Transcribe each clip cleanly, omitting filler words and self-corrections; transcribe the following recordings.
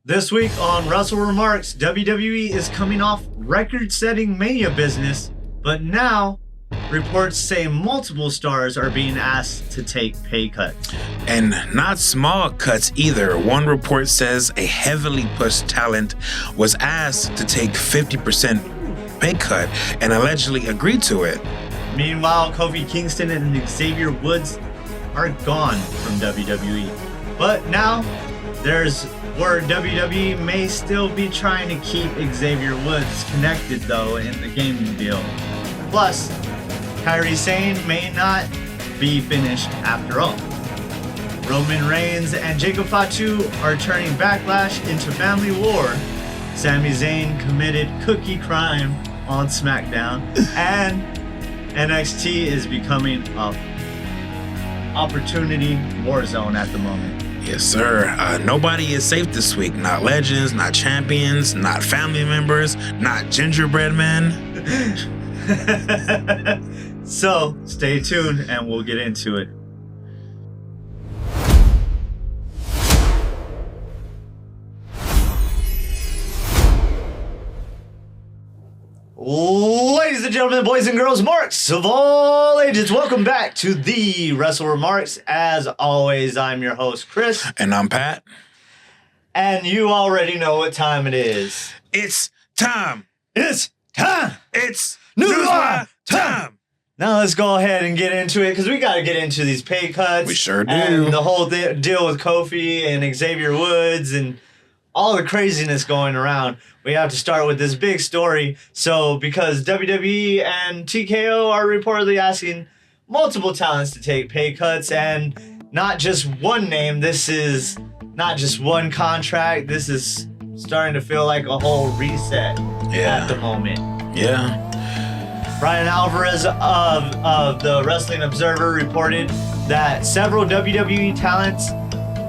This week on Wrestle WreMarks, WWE is coming off record-setting Mania business, but now reports say multiple stars are being asked to take pay cuts. And not small cuts either. One report says a heavily pushed talent was asked to take 50% pay cut and allegedly agreed to it. Meanwhile, Kofi Kingston and Xavier Woods are gone from WWE. But now there's word WWE may still be trying to keep Xavier Woods connected though in the gaming deal. Plus, Kairi Sane may not be finished after all. Roman Reigns and Jacob Fatu are turning Backlash into family war. Sami Zayn committed cookie crime on SmackDown, and NXT is becoming a opportunity war zone at the moment. Yes, sir. Nobody is safe this week. Not legends, not champions, not family members, not Gingerbread Man. So, stay tuned and we'll get into it. Ladies and gentlemen, boys and girls, marks of all ages, welcome back to the Wrestle WreMarks. As always, I'm your host, Chris. And I'm Pat. And you already know what time it is. It's time. It's time. It's Newswire time. Now let's go ahead and get into it, because we got to get into these pay cuts. We sure do. And the whole deal with Kofi and Xavier Woods and all the craziness going around. We have to start with this big story. So, because WWE and TKO are reportedly asking multiple talents to take pay cuts, and not just one name, this is not just one contract, this is starting to feel like a whole reset at the moment. Yeah. Brian Alvarez of the Wrestling Observer reported that several WWE talents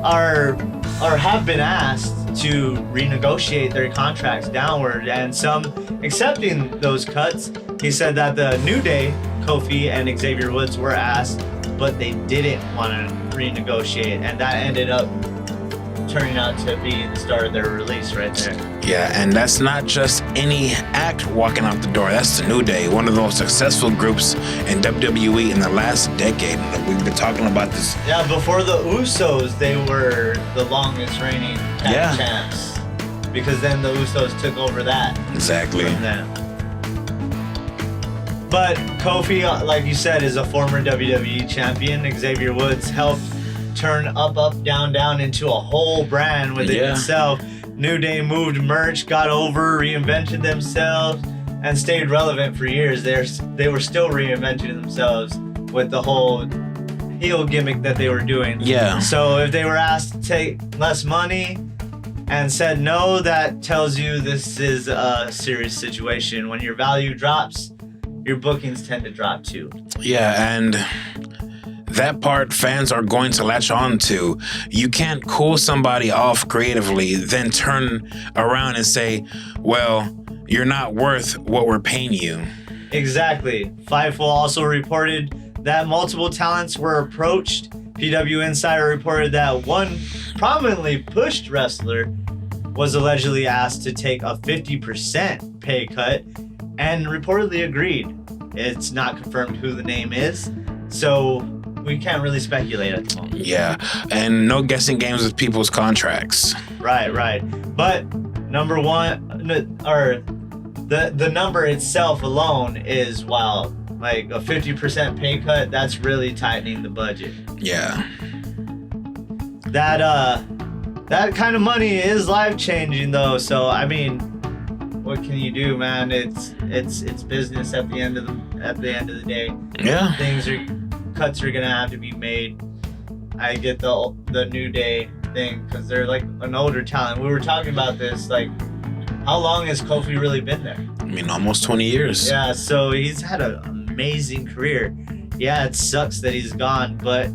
have been asked to renegotiate their contracts downward, and some accepting those cuts. He said that the New Day, Kofi and Xavier Woods, were asked, but they didn't want to renegotiate, and that ended up turning out to be the start of their release right there. Yeah, and that's not just any act walking out the door. That's the New Day, one of the most successful groups in WWE in the last decade. We've been talking about this. Yeah, before the Usos, they were the longest reigning tag champs, because then the Usos took over that. Exactly. From them. But Kofi, like you said, is a former WWE champion. Xavier Woods helped turn Up, Up, Down, Down into a whole brand within itself. New Day moved merch, got over, reinvented themselves, and stayed relevant for years. They were still reinventing themselves with the whole heel gimmick that they were doing. Yeah. So if they were asked to take less money and said no, that tells you this is a serious situation. When your value drops, your bookings tend to drop too. Yeah, and that part fans are going to latch on to. You can't cool somebody off creatively, then turn around and say, well, you're not worth what we're paying you. Exactly. Fightful also reported that multiple talents were approached. PW Insider reported that one prominently pushed wrestler was allegedly asked to take a 50% pay cut and reportedly agreed. It's not confirmed who the name is, so we can't really speculate at the moment. Yeah, and no guessing games with people's contracts. Right. But number one, or the number itself alone is wild. Like a 50% pay cut, that's really tightening the budget. Yeah. That kind of money is life-changing though. So I mean, what can you do, man? It's business at the end of the day. Yeah. Cuts are gonna have to be made. I get the New Day thing because they're like an older talent. We were talking about this, like, how long has Kofi really been there? I mean, almost 20 years. Yeah, so he's had an amazing career. Yeah, it sucks that he's gone, but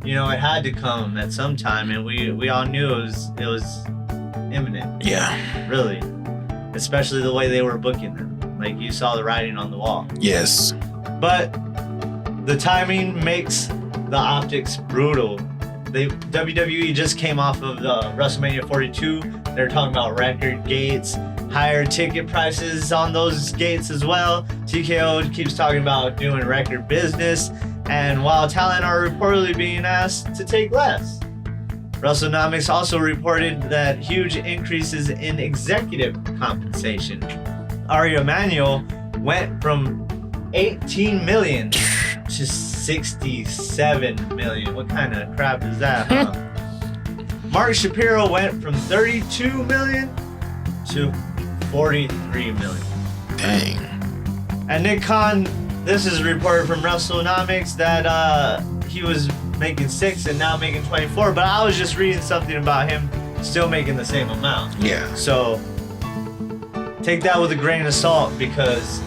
you know, it had to come at some time, and we all knew it was imminent. Yeah. Really. Especially the way they were booking them. Like, you saw the writing on the wall. Yes. But the timing makes the optics brutal. WWE just came off of the WrestleMania 42. They're talking about record gates, higher ticket prices on those gates as well. TKO keeps talking about doing record business, and while talent are reportedly being asked to take less. WrestleNomics also reported that huge increases in executive compensation. Ari Emanuel went from 18 million to 67 million. What kind of crap is that, huh? Mark Shapiro went from 32 million to 43 million. Dang. And Nick Khan, this is reported from WrestleNomics that he was making 6 and now making 24, but I was just reading something about him still making the same amount. Yeah. So take that with a grain of salt, because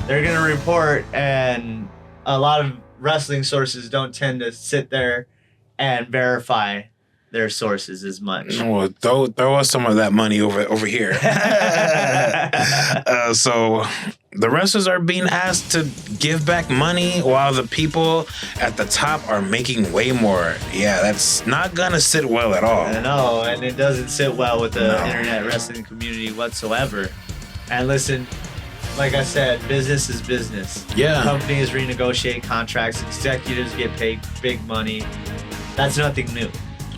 they're going to report, and a lot of wrestling sources don't tend to sit there and verify their sources as much. Well, throw us some of that money over here. So the wrestlers are being asked to give back money while the people at the top are making way more. Yeah, that's not gonna sit well at all. No, and it doesn't sit well with the internet wrestling community whatsoever. And listen, like I said, business is business. Yeah. Companies renegotiate contracts, executives get paid big money. That's nothing new.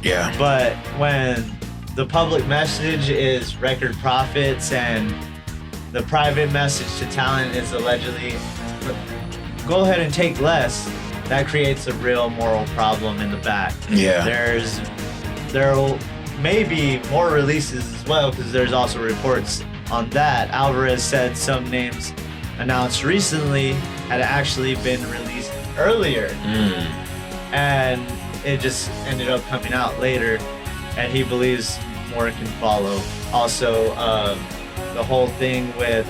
Yeah. But when the public message is record profits and the private message to talent is allegedly go ahead and take less, that creates a real moral problem in the back. Yeah. There may be more releases as well, because there's also reports on that. Alvarez said some names announced recently had actually been released earlier. And it just ended up coming out later, and he believes more can follow. Also, the whole thing with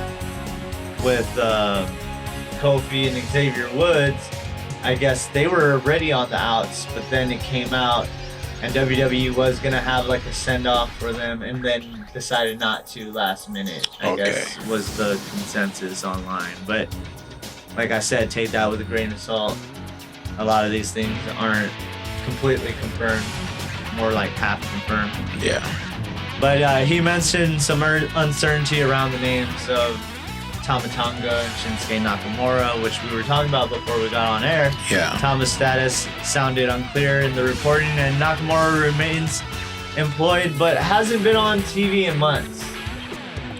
Kofi and Xavier Woods, I guess they were already on the outs, but then it came out, and WWE was gonna have like a send-off for them, and then decided not to last minute, I guess was the consensus online. But like I said, take that with a grain of salt. A lot of these things aren't completely confirmed, more like half confirmed. Yeah. But he mentioned some uncertainty around the names of Tama Tonga and Shinsuke Nakamura, which we were talking about before we got on air. Yeah. Tama's status sounded unclear in the reporting, and Nakamura remains employed but hasn't been on TV in months.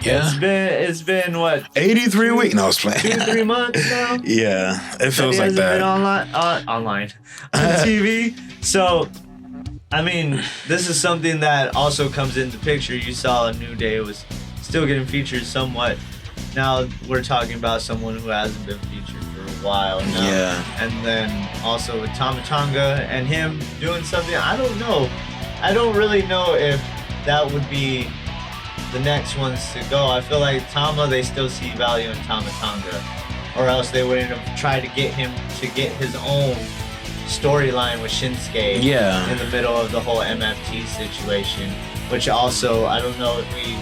Yeah. It's been what? 83 weeks. No, I was playing. 2-3 months now. Yeah, it feels like that. He hasn't been online on TV. So, I mean, this is something that also comes into picture. You saw a New Day was still getting featured somewhat. Now we're talking about someone who hasn't been featured for a while now. Yeah. And then also with Tama Tonga and him doing something, I don't know. I don't really know if that would be the next ones to go. I feel like Tama, they still see value in Tama Tonga, or else they wouldn't have tried to get him to get his own storyline with Shinsuke in the middle of the whole MFT situation, which also, I don't know if we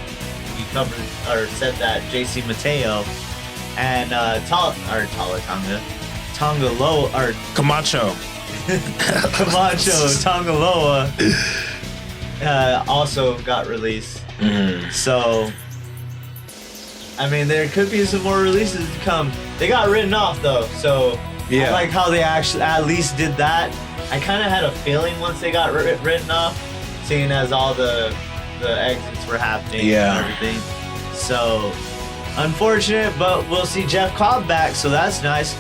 covered or said that JC Mateo and Camacho Tongaloa also got released. So, I mean, there could be some more releases to come. They got written off though, so I like how they actually at least did that. I kind of had a feeling once they got written off, seeing as all the exits were happening and everything. So, unfortunate, but we'll see Jeff Cobb back, so that's nice.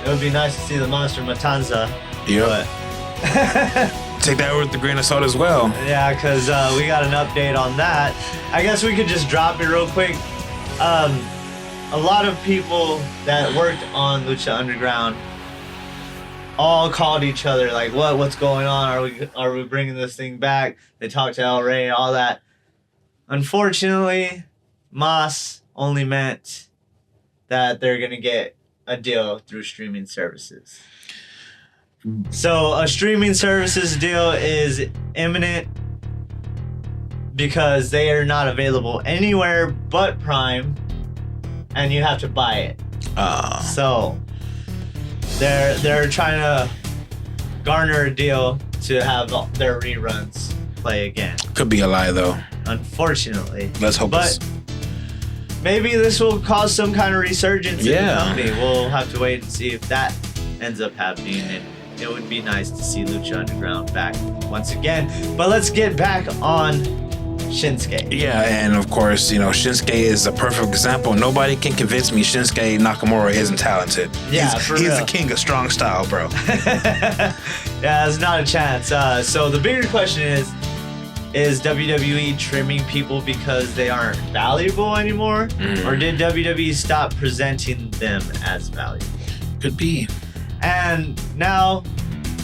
It would be nice to see the Monster Matanza. Yeah. Take that with a grain of salt as well. Yeah, because we got an update on that. I guess we could just drop it real quick. A lot of people that worked on Lucha Underground all called each other like, what's going on? Are we bringing this thing back? They talked to El Rey, all that. Unfortunately, Mas only meant that they're going to get a deal through streaming services. So a streaming services deal is imminent because they are not available anywhere but Prime, and you have to buy it. So they're trying to garner a deal to have their reruns play again. Could be a lie, though. Unfortunately. Let's hope. But maybe this will cause some kind of resurgence in the company. We'll have to wait and see if that ends up happening. And it would be nice to see Lucha Underground back once again. But let's get back on Shinsuke. Yeah, and of course, Shinsuke is a perfect example. Nobody can convince me Shinsuke Nakamura isn't talented. Yeah, he's the king of strong style, bro. Yeah, there's not a chance. So the bigger question is WWE trimming people because they aren't valuable anymore? Or did WWE stop presenting them as valuable? Could be. And now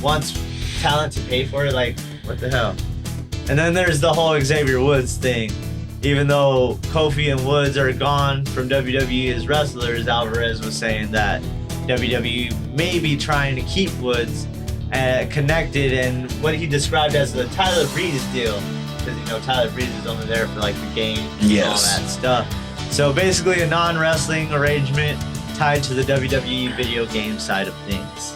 wants talent to pay for it? Like, what the hell? And then there's the whole Xavier Woods thing. Even though Kofi and Woods are gone from WWE as wrestlers, Alvarez was saying that WWE may be trying to keep Woods connected and what he described as the Tyler Breeze deal. Because, Tyler Breeze is only there for, like, the game and all that stuff. So basically a non-wrestling arrangement tied to the WWE video game side of things.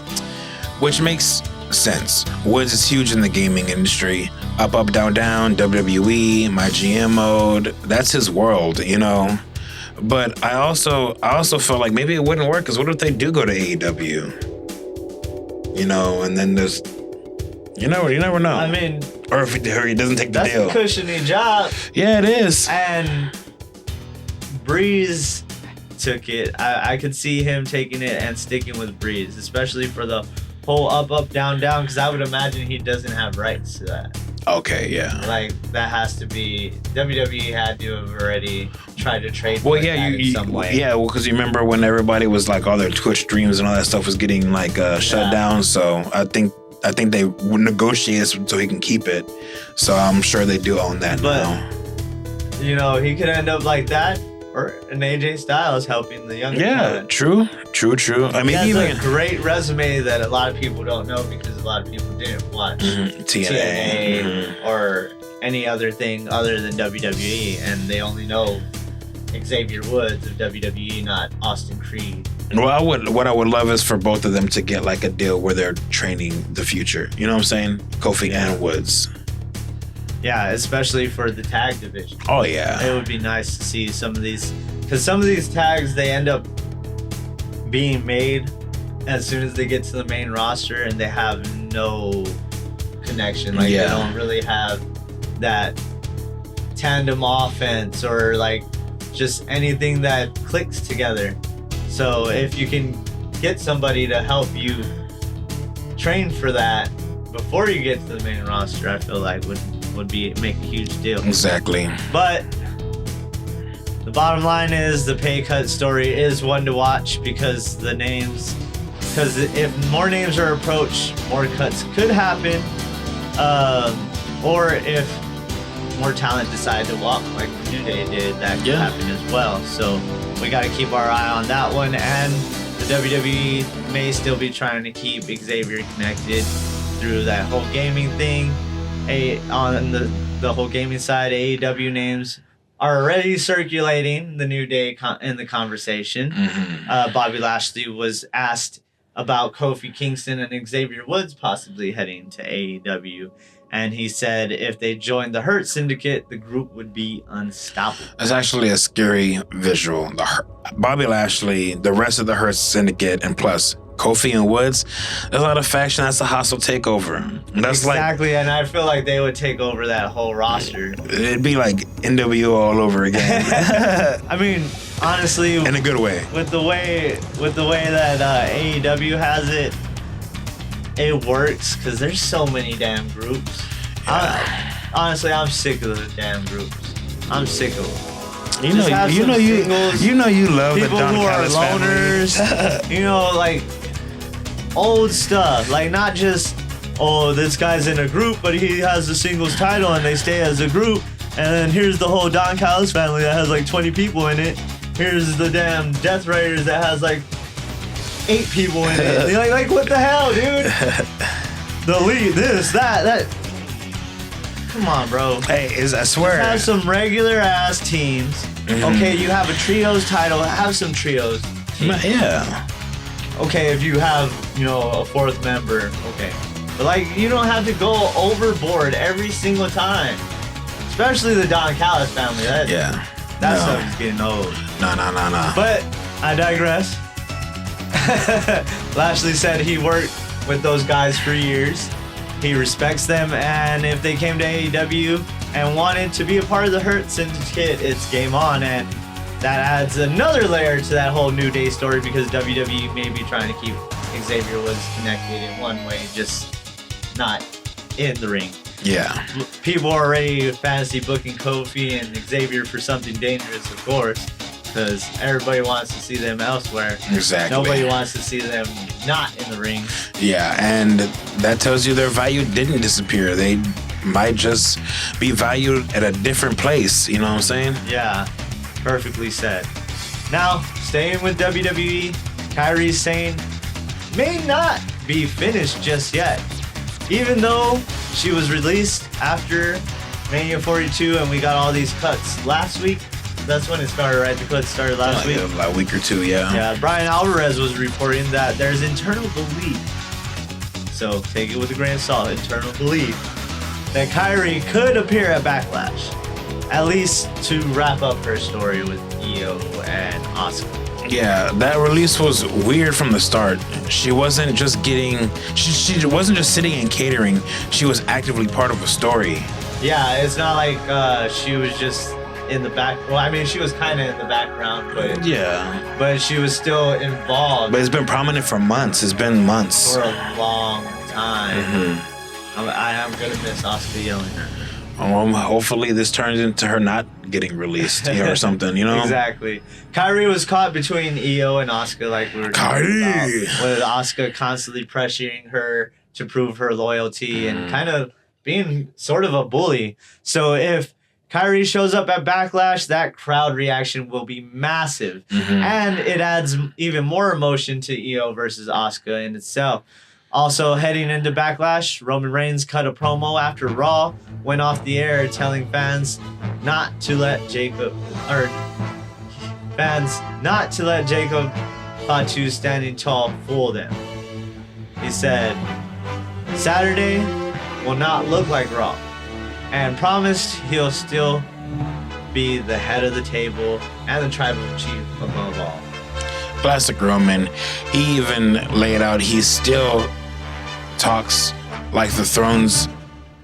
Which makes sense. Woods is huge in the gaming industry. Up, up, down, down, WWE, my GM mode. That's his world, But I also felt like maybe it wouldn't work because what if they do go to AEW? And then there's... You never know. I mean... Or if he doesn't take the deal. That's a cushiony job. Yeah, it is. And Breeze took it. I could see him taking it and sticking with Breeze, especially for the whole up, up, down, down, because I would imagine he doesn't have rights to that. Okay, yeah. Like, that has to be... WWE had to have already tried to trade in some way. Yeah, well, because you remember when everybody was like, all their Twitch streams and all that stuff was getting like shut down, so I think they would negotiate so he can keep it. So I'm sure they do own that now. He could end up like that, or an AJ Styles helping the younger talent. True. I mean, he has a great resume that a lot of people don't know because a lot of people didn't watch TNA or any other thing other than WWE, and they only know Xavier Woods of WWE, not Austin Creed. Well, what I would love is for both of them to get like a deal where they're training the future. You know what I'm saying? Kofi and Woods. Yeah, especially for the tag division. Oh, yeah. It would be nice to see some of these, because some of these tags, they end up being made as soon as they get to the main roster and they have no connection. Like, they don't really have that tandem offense or like just anything that clicks together. So if you can get somebody to help you train for that before you get to the main roster, I feel like would make a huge deal. Exactly. But the bottom line is the pay cut story is one to watch because if more names are approached, more cuts could happen. Or if more talent decide to walk like the New Day did, that could happen as well. So we got to keep our eye on that one. And the WWE may still be trying to keep Xavier connected through that whole gaming thing. On the whole gaming side, AEW names are already circulating the New Day in the conversation. Bobby Lashley was asked about Kofi Kingston and Xavier Woods possibly heading to AEW. And he said if they joined the Hurt Syndicate, the group would be unstoppable. It's actually a scary visual. Bobby Lashley, the rest of the Hurt Syndicate, and plus Kofi and Woods, there's a lot of faction. That's a hostile takeover. That's exactly, and I feel like they would take over that whole roster. It'd be like NWO all over again. I mean, honestly, in a good way. With the way that AEW has it, it works because there's so many damn groups. Honestly, I'm sick of the damn groups. I'm sick of them. You know you love the Don Callis loners. Like old stuff. Like not just this guy's in a group, but he has the singles title and they stay as a group. And then here's the whole Don Callis family that has like 20 people in it. Here's the damn Death Raiders that has like 8 people in it. Like what the hell, dude? The lead, this, that. Come on, bro. Hey, I swear. Just have some regular ass teams. Okay, you have a trios title. Have some trios teams. Yeah. Okay, if you have, a 4th member, okay. But like, you don't have to go overboard every single time. Especially the Don Callis family. That stuff is getting old. No. But I digress. Lashley said he worked with those guys for years. He respects them, and if they came to AEW and wanted to be a part of the Hurt Syndicate, it's game on. And that adds another layer to that whole New Day story, because WWE may be trying to keep Xavier Woods connected in one way, just not in the ring. Yeah. People are already fantasy booking Kofi and Xavier for something dangerous, of course, because everybody wants to see them elsewhere. Exactly. Nobody wants to see them not in the ring. Yeah, and that tells you their value didn't disappear. They might just be valued at a different place. You know what I'm saying? Yeah, perfectly said. Now, staying with WWE, Kairi Sane may not be finished just yet. Even though she was released after Mania 42 and we got all these cuts last week. That's when it started, right? The cuts started last week. Like a week or two, yeah. Yeah, Brian Alvarez was reporting that there's internal belief. So take it with a grain of salt. Internal belief that Kairi could appear at Backlash. At least to wrap up her story with IYO and Asuka. Yeah, that release was weird from the start. She wasn't just getting... She wasn't just sitting and catering. She was actively part of a story. Yeah, it's not like she was just in the back... Well, I mean, she was kind of in the background, but... Yeah. But she was still involved. But it's been prominent for months. It's been months. For a long time. Mm-hmm. I'm going to miss Asuka yelling at her. Hopefully this turns into her not getting released or something, you know? Exactly. Kairi was caught between IYO and Asuka, like we were talking about, with Asuka constantly pressuring her to prove her loyalty and kind of being sort of a bully. So if Kairi shows up at Backlash, that crowd reaction will be massive. And it adds even more emotion to IYO versus Asuka in itself. Also, heading into Backlash, Roman Reigns cut a promo after Raw went off the air telling fans not to let Jacob Fatu standing tall fool them. He said, Saturday will not look like Raw, and promised he'll still be the head of the table and the tribal chief above all. Classic Roman. He even laid out he still talks like the thrones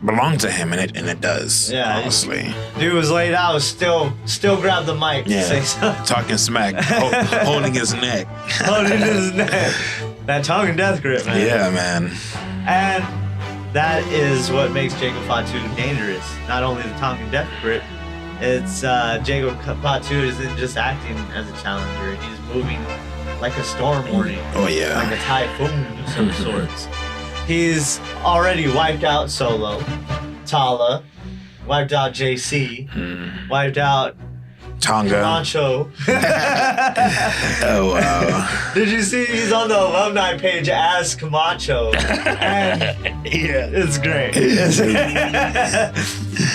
belong to him, and it does. Yeah, honestly. Dude was laid out, still grabbed the mic to say something. Talking smack, holding his neck. Holding his neck. That tongue and death grip, man. Yeah, man. And that is what makes Jacob Fatu dangerous. Not only the tongue and death grip, it's Jacob Fatu isn't just acting as a challenger. He's moving like a storm warning. Oh, yeah. Like a typhoon of some sorts. He's already wiped out Solo, Tala, wiped out JC, wiped out Tonga. Camacho. Oh, wow. Did you see he's on the alumni page as Camacho? And yeah, it's great.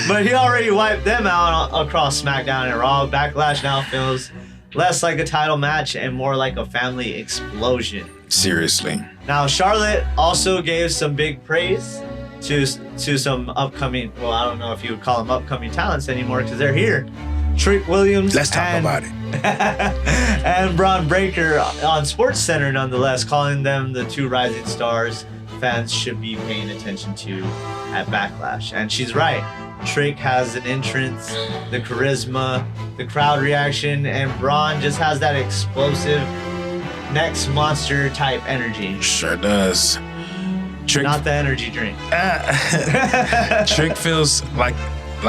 But he already wiped them out across SmackDown and Raw. Backlash now feels less like a title match and more like a family explosion. Seriously. Now, Charlotte also gave some big praise to some upcoming, well, I don't know if you would call them upcoming talents anymore because they're here. Trick Williams. Let's talk about it. And Bron Breakker on SportsCenter, nonetheless, calling them the two rising stars fans should be paying attention to at Backlash. And she's right. Trick has an entrance, the charisma, the crowd reaction, and Bron just has that explosive next monster type energy. Sure does. Trick, not the energy drink. Trick feels like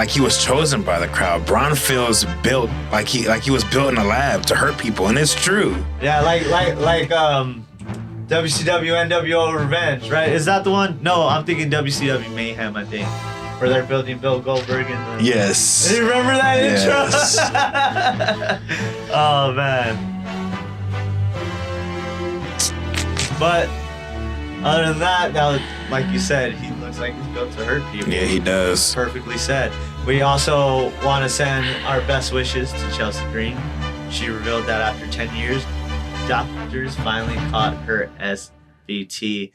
he was chosen by the crowd. Bron feels built like he was built in a lab to hurt people, and it's true. Yeah, like WCW NWO Revenge, right? Is that the one? No, I'm thinking WCW Mayhem, I think. Where they're building Bill Goldberg in the... Yes. Do you remember that intro? Oh, man. But other than that, now, like you said, he looks like he's built to hurt people. Yeah, he does. Perfectly said. We also want to send our best wishes to Chelsea Green. She revealed that after 10 years, doctors finally caught her SVT.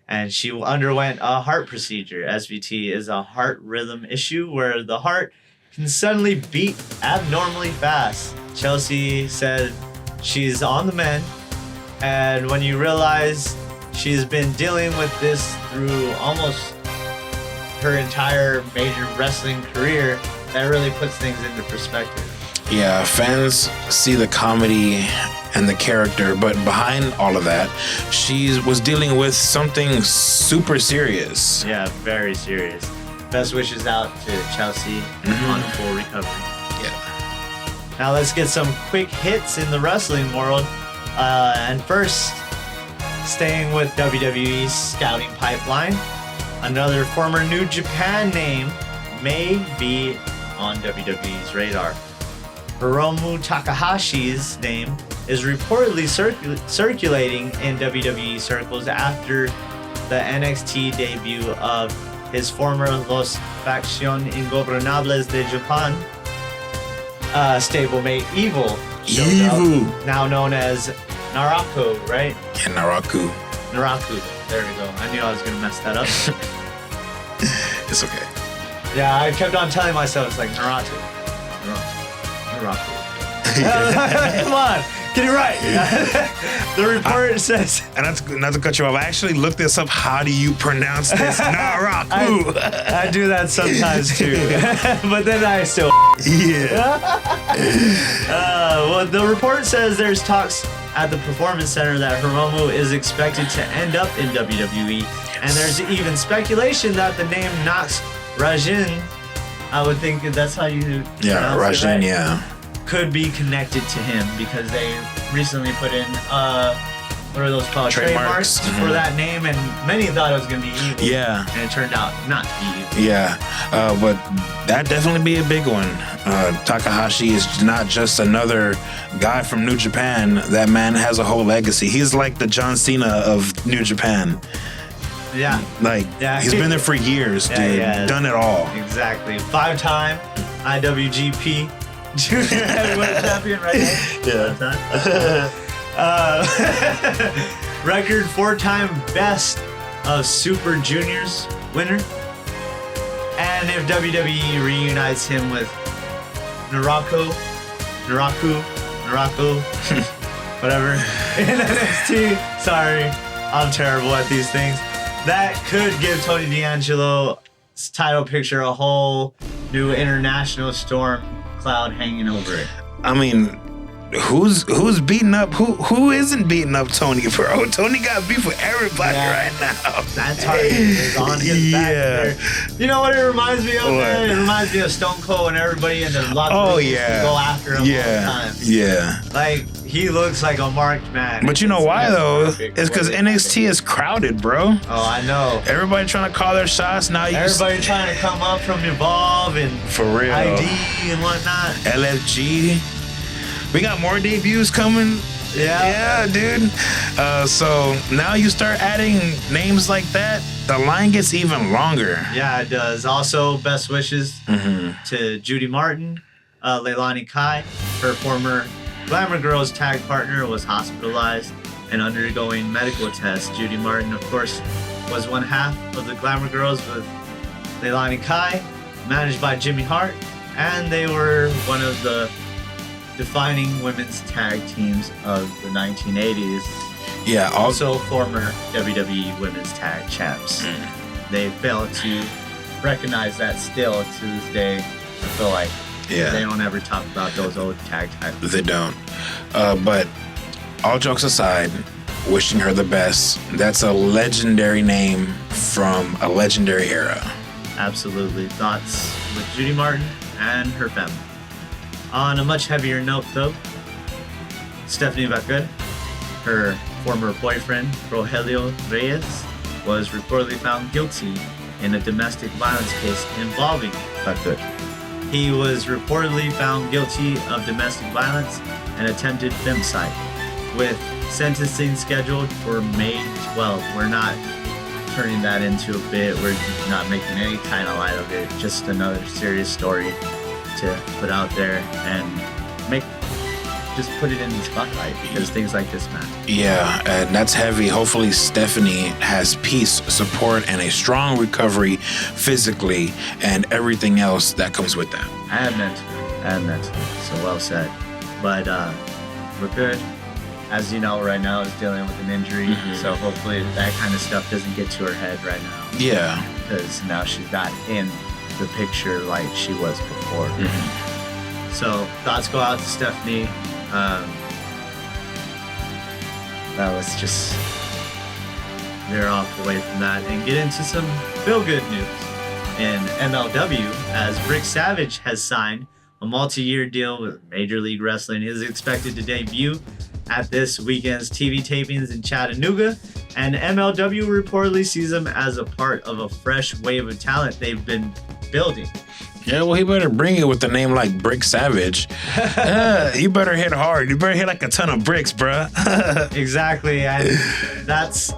and she underwent a heart procedure. SVT is a heart rhythm issue where the heart can suddenly beat abnormally fast. Chelsea said she's on the mend, and when you realize she's been dealing with this through almost her entire major wrestling career, that really puts things into perspective. Yeah, fans see the comedy and the character, but behind all of that, she was dealing with something super serious. Yeah, very serious. Best wishes out to Chelsea on a full recovery. Yeah. Now let's get some quick hits in the wrestling world. And first, staying with WWE's scouting pipeline, another former New Japan name may be on WWE's radar. Hiromu Takahashi's name is reportedly circulating in WWE circles after the NXT debut of his former Los Facción Ingobernables de Japan stablemate Evil. Now known as Narako, right? Yeah, Naraku. There we go. I knew I was going to mess that up. It's okay. Yeah, I kept on telling myself it's like Naruto. Come on, get it right. The report says... And not to cut you off, I actually looked this up. How do you pronounce this? Naraku. I do that sometimes too. But then I still... Yeah. Well, the report says there's talks at the Performance Center that Hiromu is expected to end up in WWE. Yes. And there's even speculation that the name Nox Rajin, I would think that's how you pronounce it, right? Yeah. Could be connected to him because they recently put in what are those called? Trademarks for that name, and many thought it was going to be Evil. Yeah. And it turned out not to be Evil. Yeah. But that'd definitely be a big one. Takahashi is not just another guy from New Japan. That man has a whole legacy. He's like the John Cena of New Japan. Yeah. He's been there for years, dude. Yeah. Done it all. Exactly. 5-time IWGP Junior Heavyweight Champion, right? Record 4-time Best of Super Juniors winner. And if WWE reunites him with Narako, whatever, in NXT, sorry, I'm terrible at these things. That could give Tony D'Angelo's title picture a whole new international storm cloud hanging over it. I mean, who's beating up? Who isn't beating up Tony, bro? Tony got beef with everybody right now. That target is on his back there. You know what it reminds me of? Man? It reminds me of Stone Cold and everybody in the locker room used to go after him all the time. Yeah. Like, he looks like a marked man. But you know why, though? It's because NXT is crowded, bro. Oh, I know. Everybody trying to call their shots. Now everybody trying to come up from Evolve and for real. ID and whatnot. LFG. We got more debuts coming. Yeah, dude. So now you start adding names like that, the line gets even longer. Yeah, it does. Also, best wishes to Judy Martin, Leilani Kai. Her former Glamour Girls tag partner was hospitalized and undergoing medical tests. Judy Martin, of course, was one half of the Glamour Girls with Leilani Kai, managed by Jimmy Hart, and they were one of the defining women's tag teams of the 1980s. Yeah, also former WWE women's tag champs. They fail to recognize that still to this day. I feel like they don't ever talk about those old tag titles. They don't. But all jokes aside, wishing her the best. That's a legendary name from a legendary era. Absolutely. Thoughts with Judy Martin and her family. On a much heavier note, though, Stephanie Vacquer, her former boyfriend, Rogelio Reyes, was reportedly found guilty in a domestic violence case involving Vacquer. He was reportedly found guilty of domestic violence and attempted femicide, with sentencing scheduled for May 12th. We're not turning that into a bit. We're not making any kind of light of it. Just another serious story to put out there and make just put it in the spotlight because things like this matter. Yeah, and that's heavy. Hopefully Stephanie has peace, support, and a strong recovery physically and everything else that comes with that. And mentally. So well said. But we're good. As you know, right now is dealing with an injury. So hopefully that kind of stuff doesn't get to her head right now. Yeah. Because now she's not in the picture like she was before. So thoughts go out to Stephanie. Now let's just veer off away from that and get into some feel-good news. In MLW, as Rick Savage has signed a multi-year deal with Major League Wrestling. He is expected to debut at this weekend's TV tapings in Chattanooga, and MLW reportedly sees him as a part of a fresh wave of talent they've been building. Yeah, well, he better bring it with a name like Brick Savage. You better hit hard. You better hit like a ton of bricks, bruh. Exactly, and that's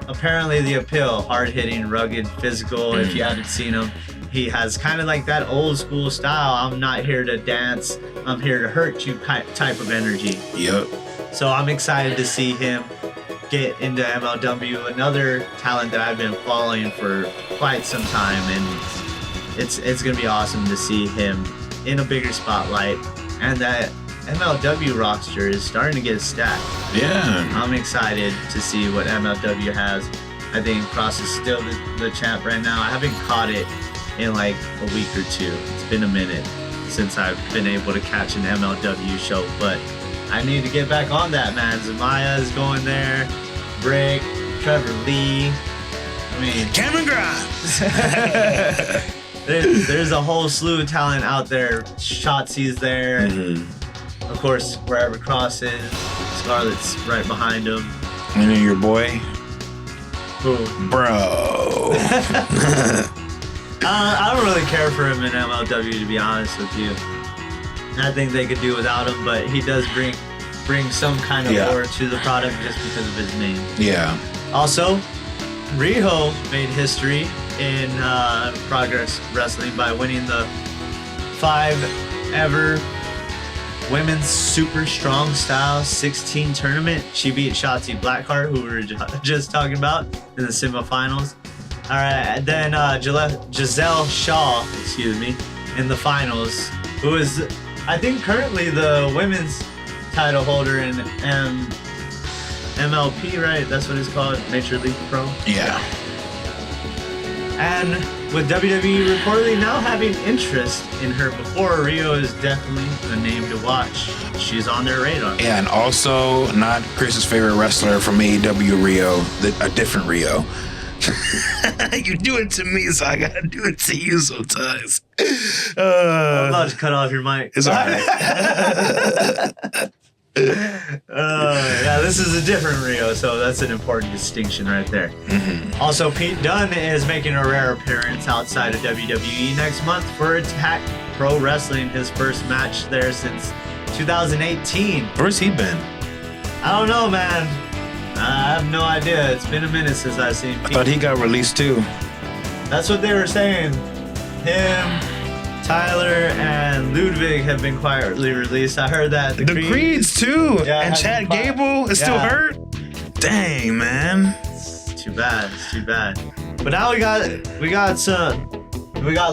apparently the appeal. Hard-hitting, rugged, physical. If you haven't seen him, he has kind of like that old school style. I'm not here to dance. I'm here to hurt you type of energy. Yep. So I'm excited to see him get into MLW, another talent that I've been following for quite some time, and it's gonna be awesome to see him in a bigger spotlight. And that MLW roster is starting to get stacked. Yeah. I'm excited to see what MLW has. I think Cross is still the champ right now. I haven't caught it in like a week or two. It's been a minute since I've been able to catch an MLW show, but I need to get back on that, man. Zamaya is going there. Brick, Trevor Lee. I mean, Cameron Grimes. there's a whole slew of talent out there. Shotzi's there. And of course, wherever Cross is, Scarlett's right behind him. And then your boy? Who? Bro. I don't really care for him in MLW, to be honest with you. I think they could do without him, but he does bring some kind of lore to the product just because of his name. Yeah. Also, Riho made history in Progress Wrestling by winning the 5 ever Women's Super Strong Style 16 tournament. She beat Shotzi Blackheart, who we were just talking about, in the semifinals. All right, then Giselle Shaw, in the finals, who is, I think, currently the women's title holder in MLP, right? That's what it's called, Major League Pro. Yeah. And with WWE reportedly now having interest in her before, Rio is definitely a name to watch. She's on their radar. Yeah, and also not Chris's favorite wrestler from AEW, Rio, a different Rio. You do it to me, so I gotta do it to you sometimes. I'm about to cut off your mic. It's alright. Yeah, this is a different Rio, so that's an important distinction right there. Also, Pete Dunne is making a rare appearance outside of WWE next month for Attack Pro Wrestling, his first match there since 2018. Where's he been? I don't know, man. I have no idea. It's been a minute since I've seen Pete. I thought he got released too. That's what they were saying. Him, Tyler, and Ludwig have been quietly released. I heard that. The Creeds too. Yeah, and Chad Gable is still hurt? Dang, man. It's too bad. It's too bad. But now we got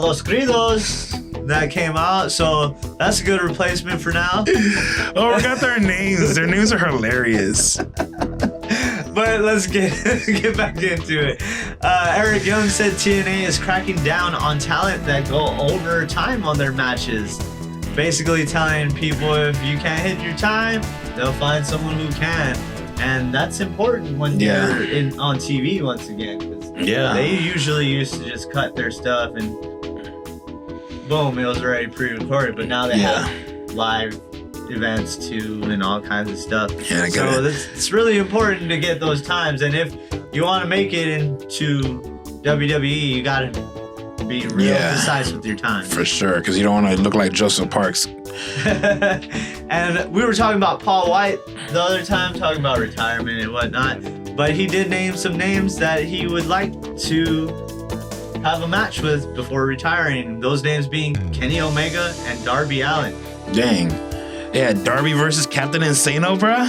Los Credos that came out, so that's a good replacement for now. Oh, we got their names. Their names are hilarious. But let's get back into it. Eric Young said TNA is cracking down on talent that go over time on their matches. Basically telling people if you can't hit your time, they'll find someone who can. And that's important when you're on TV once again. 'Cause they usually used to just cut their stuff and boom, it was already pre-recorded. But now they have live events too and all kinds of stuff. Yeah, so it's really important to get those times. And if you want to make it into WWE, you gotta be real precise with your time. For sure, because you don't want to look like Joseph Parks. And we were talking about Paul White the other time, talking about retirement and whatnot, but he did name some names that he would like to have a match with before retiring. Those names being Kenny Omega and Darby Allin. Dang. Yeah, Darby versus Captain Insano, bruh.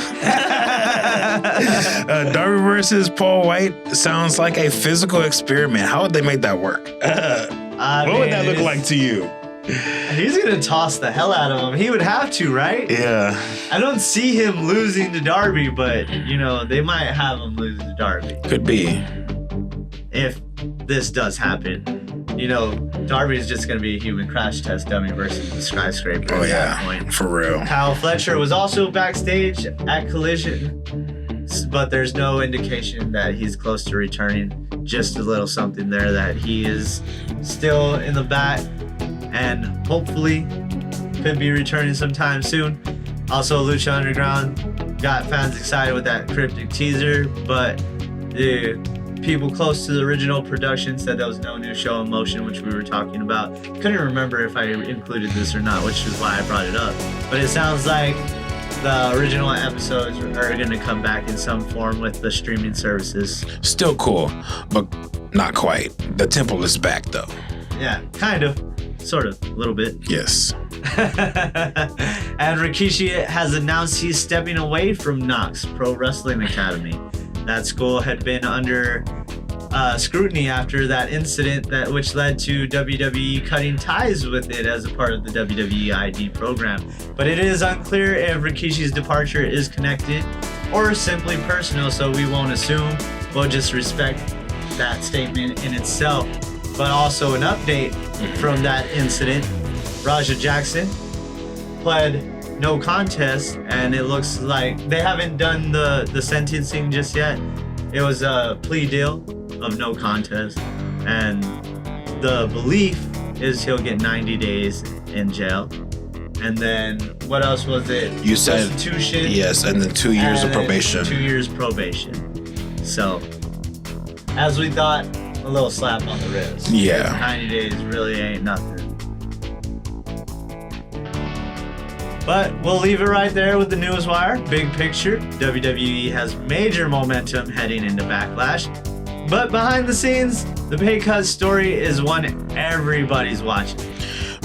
Darby versus Paul White sounds like a physical experiment. How would they make that work? What would that look like to you? He's going to toss the hell out of him. He would have to, right? Yeah. I don't see him losing to Darby, but, they might have him lose to Darby. Could be. If this does happen. Darby is just going to be a human crash test dummy versus the skyscraper at that point. For real. Kyle Fletcher was also backstage at Collision, but there's no indication that he's close to returning. Just a little something there that he is still in the back and hopefully could be returning sometime soon. Also, Lucha Underground got fans excited with that cryptic teaser, but the people close to the original production said there was no new show in motion, which we were talking about. Couldn't remember if I included this or not, which is why I brought it up. But it sounds like the original episodes are going to come back in some form with the streaming services. Still cool, but not quite. The temple is back, though. Yeah, kind of. Sort of. A little bit. Yes. And Rikishi has announced he's stepping away from Knox Pro Wrestling Academy. That school had been under scrutiny after that incident which led to WWE cutting ties with it as a part of the WWE ID program. But it is unclear if Rikishi's departure is connected or simply personal, so we won't assume. We'll just respect that statement in itself. But also an update from that incident. Raja Jackson pled no contest, and it looks like they haven't done the sentencing just yet. It was a plea deal of no contest, and the belief is he'll get 90 days in jail. And then what else was it? You said restitution. Yes, and then 2 years of probation. 2 years probation. So, as we thought, a little slap on the wrist. Yeah. 90 days really ain't nothing. But we'll leave it right there with the news wire. Big picture, WWE has major momentum heading into Backlash. But behind the scenes, the pay cut story is one everybody's watching.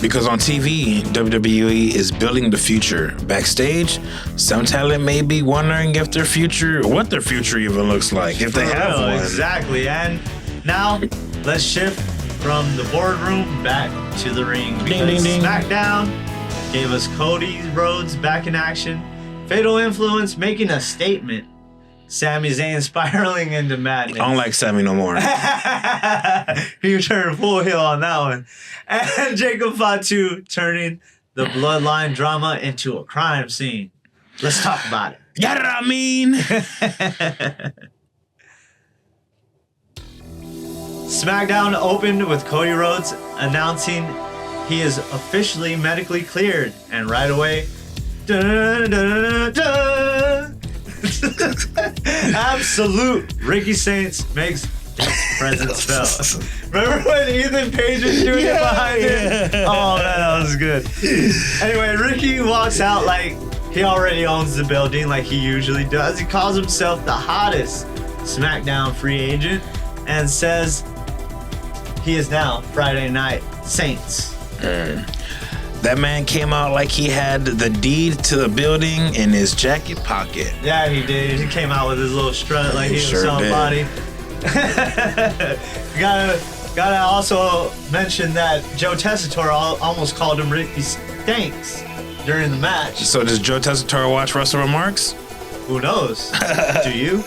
Because on TV, WWE is building the future. Backstage, some talent may be wondering what their future even looks like, if they have one. Exactly. And now, let's shift from the boardroom back to the ring. Because SmackDown gave us Cody Rhodes back in action. Fatal Influence making a statement. Sami Zayn spiraling into madness. I don't like Sami no more. He turned full heel on that one. And Jacob Fatu turning the bloodline drama into a crime scene. Let's talk about it. You know what I mean? SmackDown opened with Cody Rhodes announcing he is officially medically cleared, and right away, absolute Ricky Saints makes his presence felt. Remember when Ethan Page was doing it behind him? Oh man, that was good. Anyway, Ricky walks out like he already owns the building, like he usually does. He calls himself the hottest SmackDown free agent and says he is now Friday Night Saints. That man came out like he had the deed to the building in his jacket pocket. Yeah, he did. He came out with his little strut like he was somebody. Gotta also mention that Joe Tessitore almost called him Ricky Stanks during the match. So does Joe Tessitore watch Wrestle WreMarks? Who knows? Do you?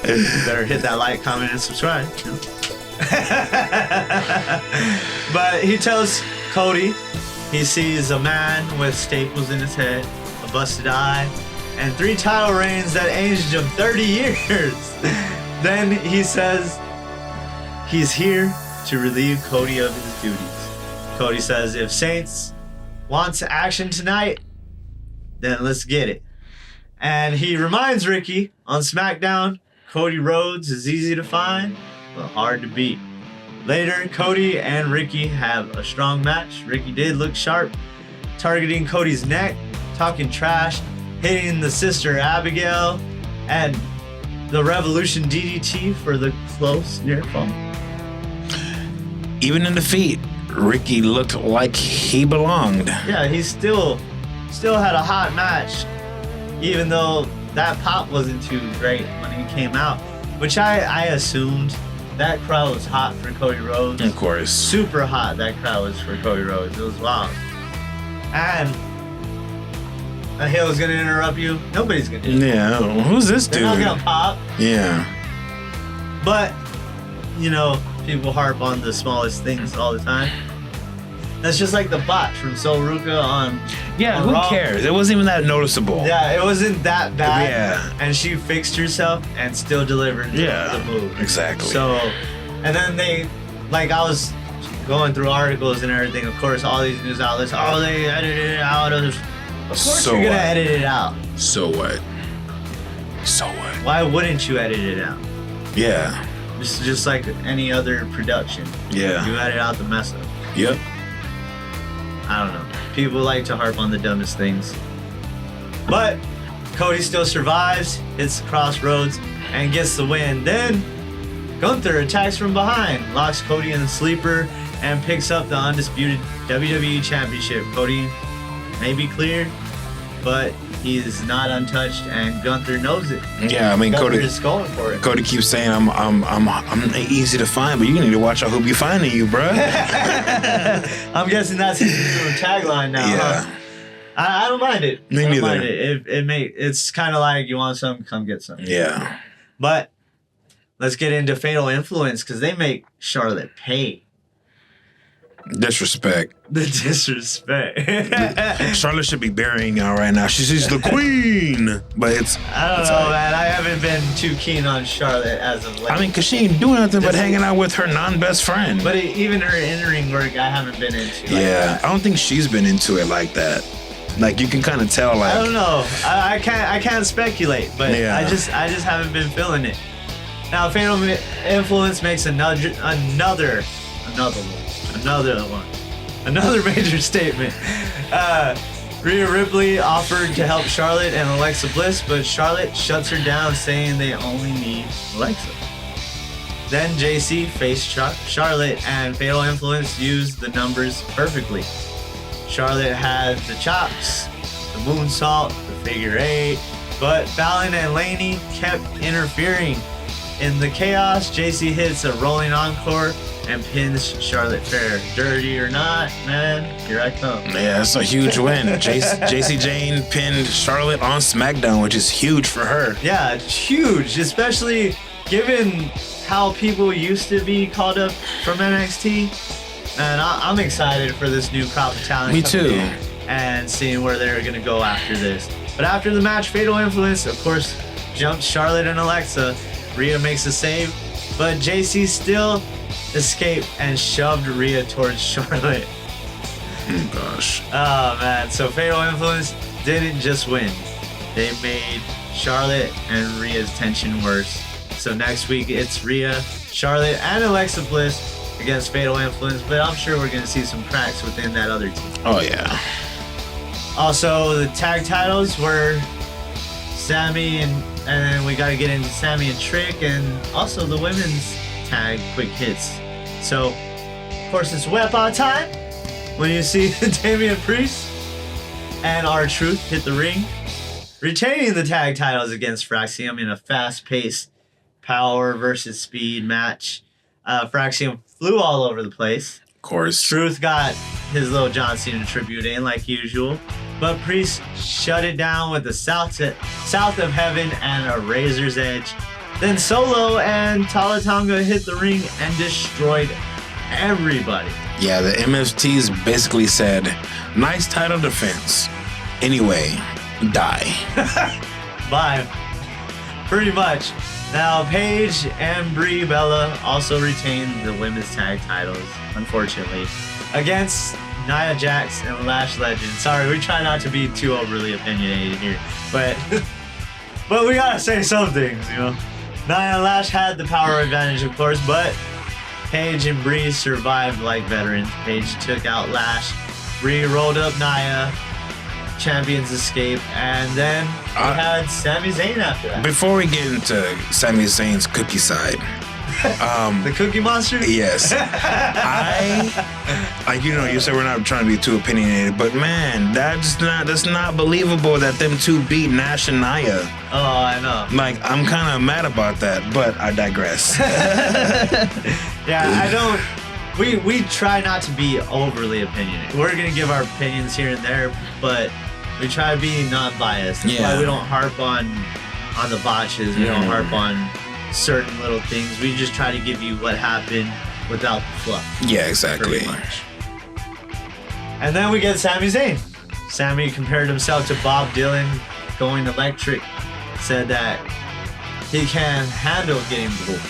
Better hit that like, comment, and subscribe. But he tells Cody he sees a man with staples in his head, a busted eye, and 3 title reigns that aged him 30 years. Then he says he's here to relieve Cody of his duties. Cody says if Saints wants action tonight, then let's get it. And he reminds Ricky on SmackDown, Cody Rhodes is easy to find, but hard to beat. Later, Cody and Ricky have a strong match. Ricky did look sharp, targeting Cody's neck, talking trash, hitting the sister Abigail, and the Revolution DDT for the close near fall. Even in defeat, Ricky looked like he belonged. Yeah, he still had a hot match even though that pop wasn't too great when he came out, which I assumed that crowd was hot for Cody Rhodes. Of course. Super hot that crowd was for Cody Rhodes. It was wild. And I was gonna interrupt you. Nobody's gonna do it. Yeah, who's this dude? They're not gonna pop. Yeah. But, people harp on the smallest things all the time. That's just like the botch from Ruca on Yeah, who Raw. cares? It wasn't even that noticeable. Yeah, it wasn't that bad. Yeah. And she fixed herself and still delivered the move. Exactly. So, and then I was going through articles and everything. Of course, all these news outlets, they edited it out. Of course you're going to edit it out. So what? So what? Why wouldn't you edit it out? Yeah. This is just like any other production. Yeah. You edit out the mess up. Yep. I don't know. People like to harp on the dumbest things. But Cody still survives, hits the crossroads, and gets the win. Then Gunther attacks from behind, locks Cody in the sleeper, and picks up the undisputed WWE Championship. Cody may be cleared, but he is not untouched, and Gunther knows it. Yeah, I mean, Gunther Cody is going for it. Cody keeps saying I'm easy to find, but you need to watch out who be finding you, bruh. I'm guessing that's his new tagline now. Yeah. Huh? I don't mind it. Me I don't neither. mind it. It's kind of like you want some, come get some. Yeah. But let's get into Fatal Influence because they make Charlotte pay. Disrespect. The disrespect. Charlotte should be burying y'all right now. She's the queen. But it's... I don't know, man. I haven't been too keen on Charlotte as of late. I mean, because she ain't doing nothing but hanging out with her non-best friend. But even her in-ring work, I haven't been into. Yeah, I don't think she's been into it like that. Like, you can kind of tell, like... I don't know. I can't speculate, but Yeah. I just haven't been feeling it. Now, Fatal Influence makes another major statement. Rhea Ripley offered to help Charlotte and Alexa Bliss, but Charlotte shuts her down, saying they only need Alexa. Then JC faced Charlotte, and Fatal Influence used the numbers perfectly. Charlotte had the chops, the moonsault, the figure eight, but Fallon and Laney kept interfering. In the chaos, JC hits a rolling encore and pins Charlotte fair. Dirty or not, man, here I come. Yeah, it's a huge win. JC Jane pinned Charlotte on SmackDown, which is huge for her. Yeah, it's huge, especially given how people used to be called up from NXT. And I'm excited for this new crop of talent. Me coming too. in and seeing where they're going to go after this. But after the match, Fatal Influence, of course, jumps Charlotte and Alexa. Rhea makes a save, but JC still escaped and shoved Rhea towards Charlotte. Oh, gosh. Oh, man. So Fatal Influence didn't just win. They made Charlotte and Rhea's tension worse. So next week, it's Rhea, Charlotte, and Alexa Bliss against Fatal Influence, but I'm sure we're going to see some cracks within that other team. Oh, yeah. Also, the tag titles were Sami and then we got to get into Sami and Trick, and also the women's tag quick hits. So, of course, it's Wepa time when you see Damian Priest and R-Truth hit the ring, retaining the tag titles against Fraxium in a fast-paced power versus speed match. Fraxium flew all over the place. Of course. Truth got his little John Cena tribute in like usual, but Priest shut it down with the South of Heaven and a Razor's Edge. Then Solo and Talatanga hit the ring and destroyed everybody. Yeah, the MFTs basically said, nice title defense. Anyway, die. Bye. Pretty much. Now, Paige and Brie Bella also retained the women's tag titles, unfortunately, against Nia Jax and Lash Legend. Sorry, we try not to be too overly opinionated here, but we gotta say some things, you know. Nia and Lash had the power advantage, of course, but Paige and Brie survived like veterans. Paige took out Lash, Brie rolled up Nia, champions escape, and then we had Sami Zayn after that. Before we get into Sami Zayn's cookie side, The Cookie Monster? Yes. You said we're not trying to be too opinionated, but man, that's not believable that them two beat Nash and Nia. Oh, I know. Like, I'm kind of mad about that, but I digress. Yeah, I don't. We try not to be overly opinionated. We're gonna give our opinions here and there, but we try to be non-biased. That's why we don't harp on the botches. We don't harp on certain little things. We just try to give you what happened without the fluff. Yeah, exactly. Pretty much. And then we get Sami Zayn. Sami compared himself to Bob Dylan going electric. Said that he can handle getting booed,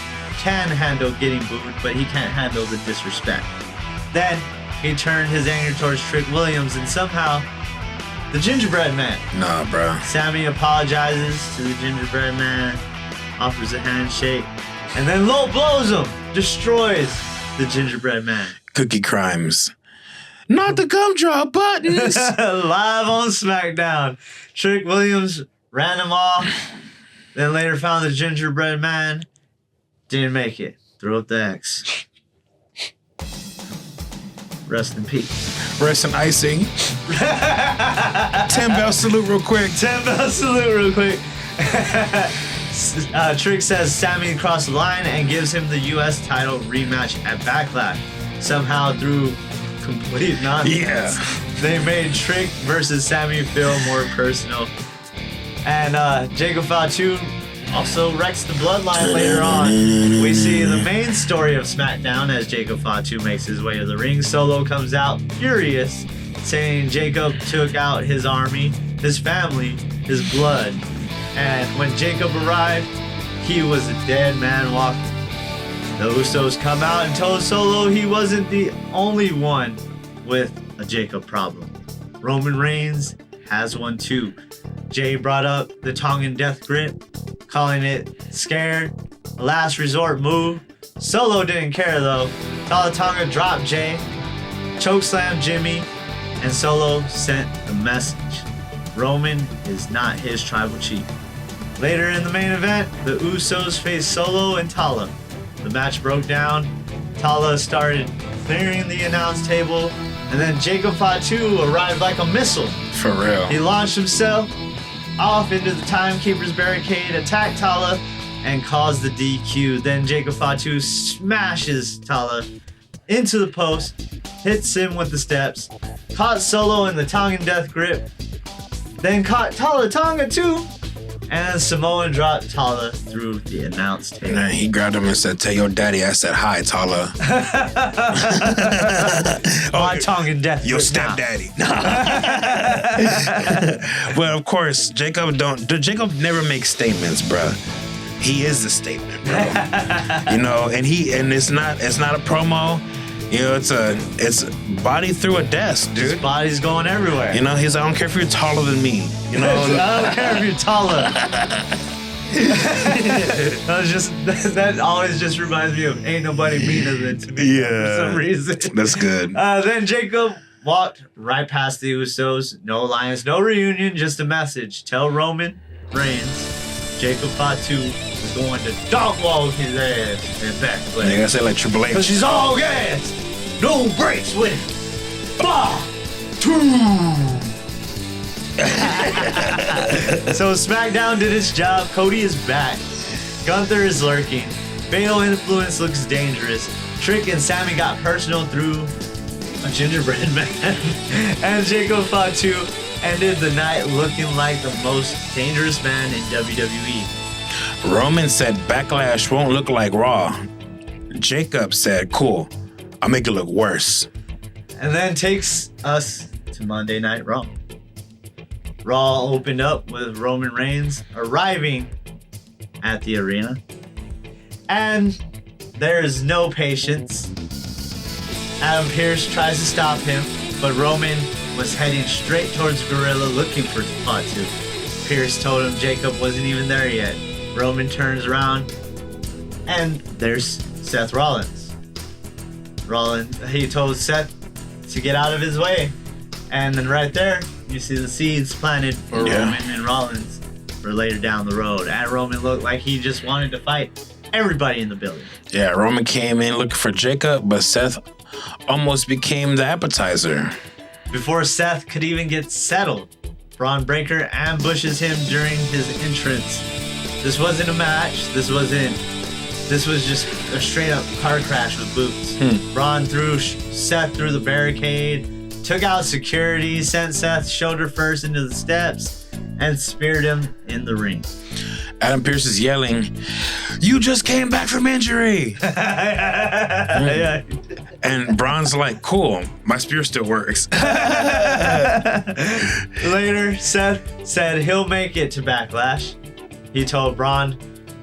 but he can't handle the disrespect. Then he turned his anger towards Trick Williams and somehow the Gingerbread Man. Nah, bro. Sami apologizes to the Gingerbread Man, offers a handshake, and then low blows him, destroys the Gingerbread Man. Cookie crimes. Not the gumdrop buttons. Live on SmackDown. Trick Williams ran him off, then later found the Gingerbread Man. Didn't make it. Throw up the X. Rest in peace. Rest in icing. 10-bell salute real quick. 10-bell salute real quick. Trick says Sami crossed the line and gives him the U.S. title rematch at Backlash. Somehow through complete nonsense, they made Trick versus Sami feel more personal. And Jacob Fatu also wrecks the bloodline later on. We see the main story of SmackDown as Jacob Fatu makes his way to the ring. Solo comes out furious, saying Jacob took out his army, his family, his blood. And when Jacob arrived, he was a dead man walking. The Usos come out and told Solo he wasn't the only one with a Jacob problem. Roman Reigns has one too. Jay brought up the Tongan death grip, calling it scared, a last resort move. Solo didn't care though. Tonga dropped Jay, chokeslammed Jimmy, and Solo sent the message. Roman is not his tribal chief. Later in the main event, the Usos faced Solo and Tala. The match broke down. Tala started clearing the announce table, and then Jacob Fatu arrived like a missile. For real. He launched himself off into the timekeeper's barricade, attacked Tala, and caused the DQ. Then Jacob Fatu smashes Tala into the post, hits him with the steps, caught Solo in the Tongan death grip, then caught Tala Tonga too, and Samoan dropped Tala through the announce table. Man, he grabbed him and said, "Tell your daddy I said hi, Tala." My Tongan death. Your stepdaddy. Well, of course, Jacob never makes statements, bruh. He is the statement, bro. And it's not a promo. It's body through a desk, dude. His body's going everywhere. He's like, I don't care if you're taller than me. I don't care if you're taller. That always just reminds me of ain't nobody meaner than to me for some reason. That's good. Then Jacob walked right past the Usos. No alliance, no reunion, just a message. Tell Roman Reigns, Jacob Fatu is going to dog walk his ass and back. You gotta say like Triple H. Because she's all gas. No brakes with it. So SmackDown did its job. Cody is back. Gunther is lurking. Fatal influence looks dangerous. Trick and Sami got personal through a Gingerbread Man. And Jacob Fatu ended the night looking like the most dangerous man in WWE. Roman said Backlash won't look like Raw. Jacob said, cool, I'll make it look worse. And then takes us to Monday Night Raw. Raw opened up with Roman Reigns arriving at the arena. And there is no patience. Adam Pearce tries to stop him, but Roman was heading straight towards Gorilla looking for Fatu. Pearce told him Jacob wasn't even there yet. Roman turns around, and there's Seth Rollins. He told Seth to get out of his way. And then right there, you see the seeds planted for Roman and Rollins for later down the road. And Roman looked like he just wanted to fight. everybody in the building. Yeah, Roman came in looking for Jacob, but Seth almost became the appetizer. Before Seth could even get settled, Bron Breakker ambushes him during his entrance. This wasn't a match. This was just a straight up car crash with boots. Bron threw Seth through the barricade, took out security, sent Seth shoulder first into the steps, and speared him in the ring. Adam Pearce is yelling, "You just came back from injury!" Yeah. And Bron's like, "Cool, my spear still works." Later, Seth said he'll make it to Backlash. He told Bron,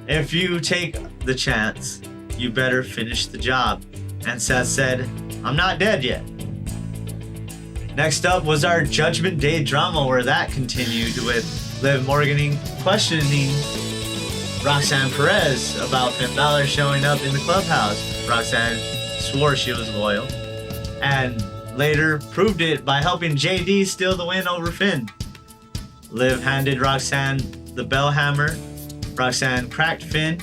"If you take the chance, you better finish the job." And Seth said, "I'm not dead yet." Next up was our Judgment Day drama, where that continued with Liv Morgan questioning Roxanne Perez about Finn Balor showing up in the clubhouse. Roxanne swore she was loyal and later proved it by helping JD steal the win over Finn. Liv handed Roxanne the bell hammer. Roxanne cracked Finn,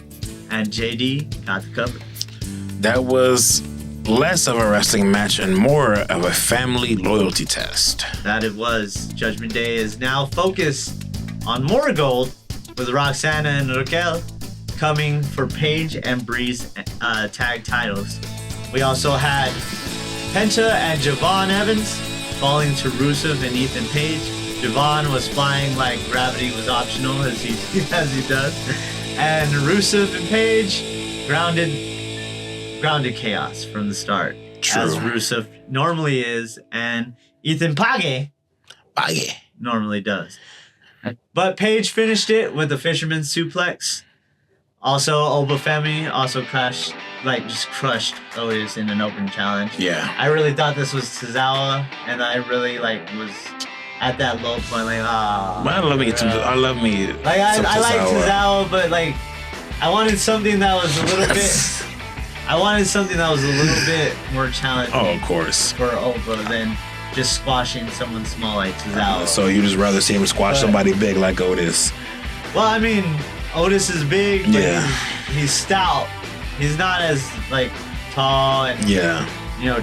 and JD got the cover. That was less of a wrestling match and more of a family loyalty test. That it was. Judgment Day is now focused on more gold, with Roxana and Raquel coming for Paige and Bree's tag titles. We also had Penta and Javon Evans falling to Rusev and Ethan Page. Javon was flying like gravity was optional, as he does, and Rusev and Page grounded chaos from the start. True. As Rusev normally is, and Ethan Page normally does. But Paige finished it with a fisherman's suplex. Also, Obafemi also crushed Otis in an open challenge. Yeah. I really thought this was Tozawa, and I really was at that low point, Well, I love me. I like Tozawa, but I wanted something that was a little bit. I wanted something that was a little bit more challenging. Oh, of course. For Oba than just squashing someone small like Tozawa. So you just rather see him squash somebody big like Otis? Well, I mean, Otis is big, but yeah. he's stout. He's not as tall and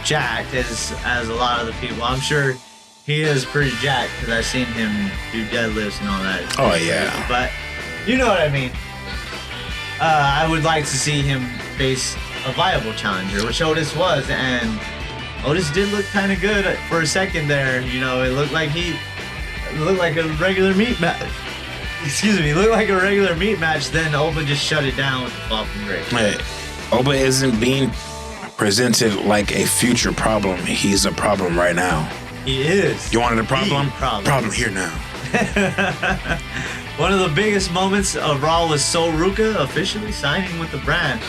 jacked as a lot of the people. I'm sure he is pretty jacked because I've seen him do deadlifts and all that. Oh yeah. But you know what I mean. I would like to see him face a viable challenger, which Otis was, and Otis did look kind of good for a second there. You know, it looked like a regular meat match. Excuse me, looked like a regular meat match. Then Oba just shut it down with the fall from grace. Hey, Oba isn't being presented like a future problem. He's a problem right now. He is. You wanted a problem? Problem here now. One of the biggest moments of Raw was Ruca officially signing with the brand.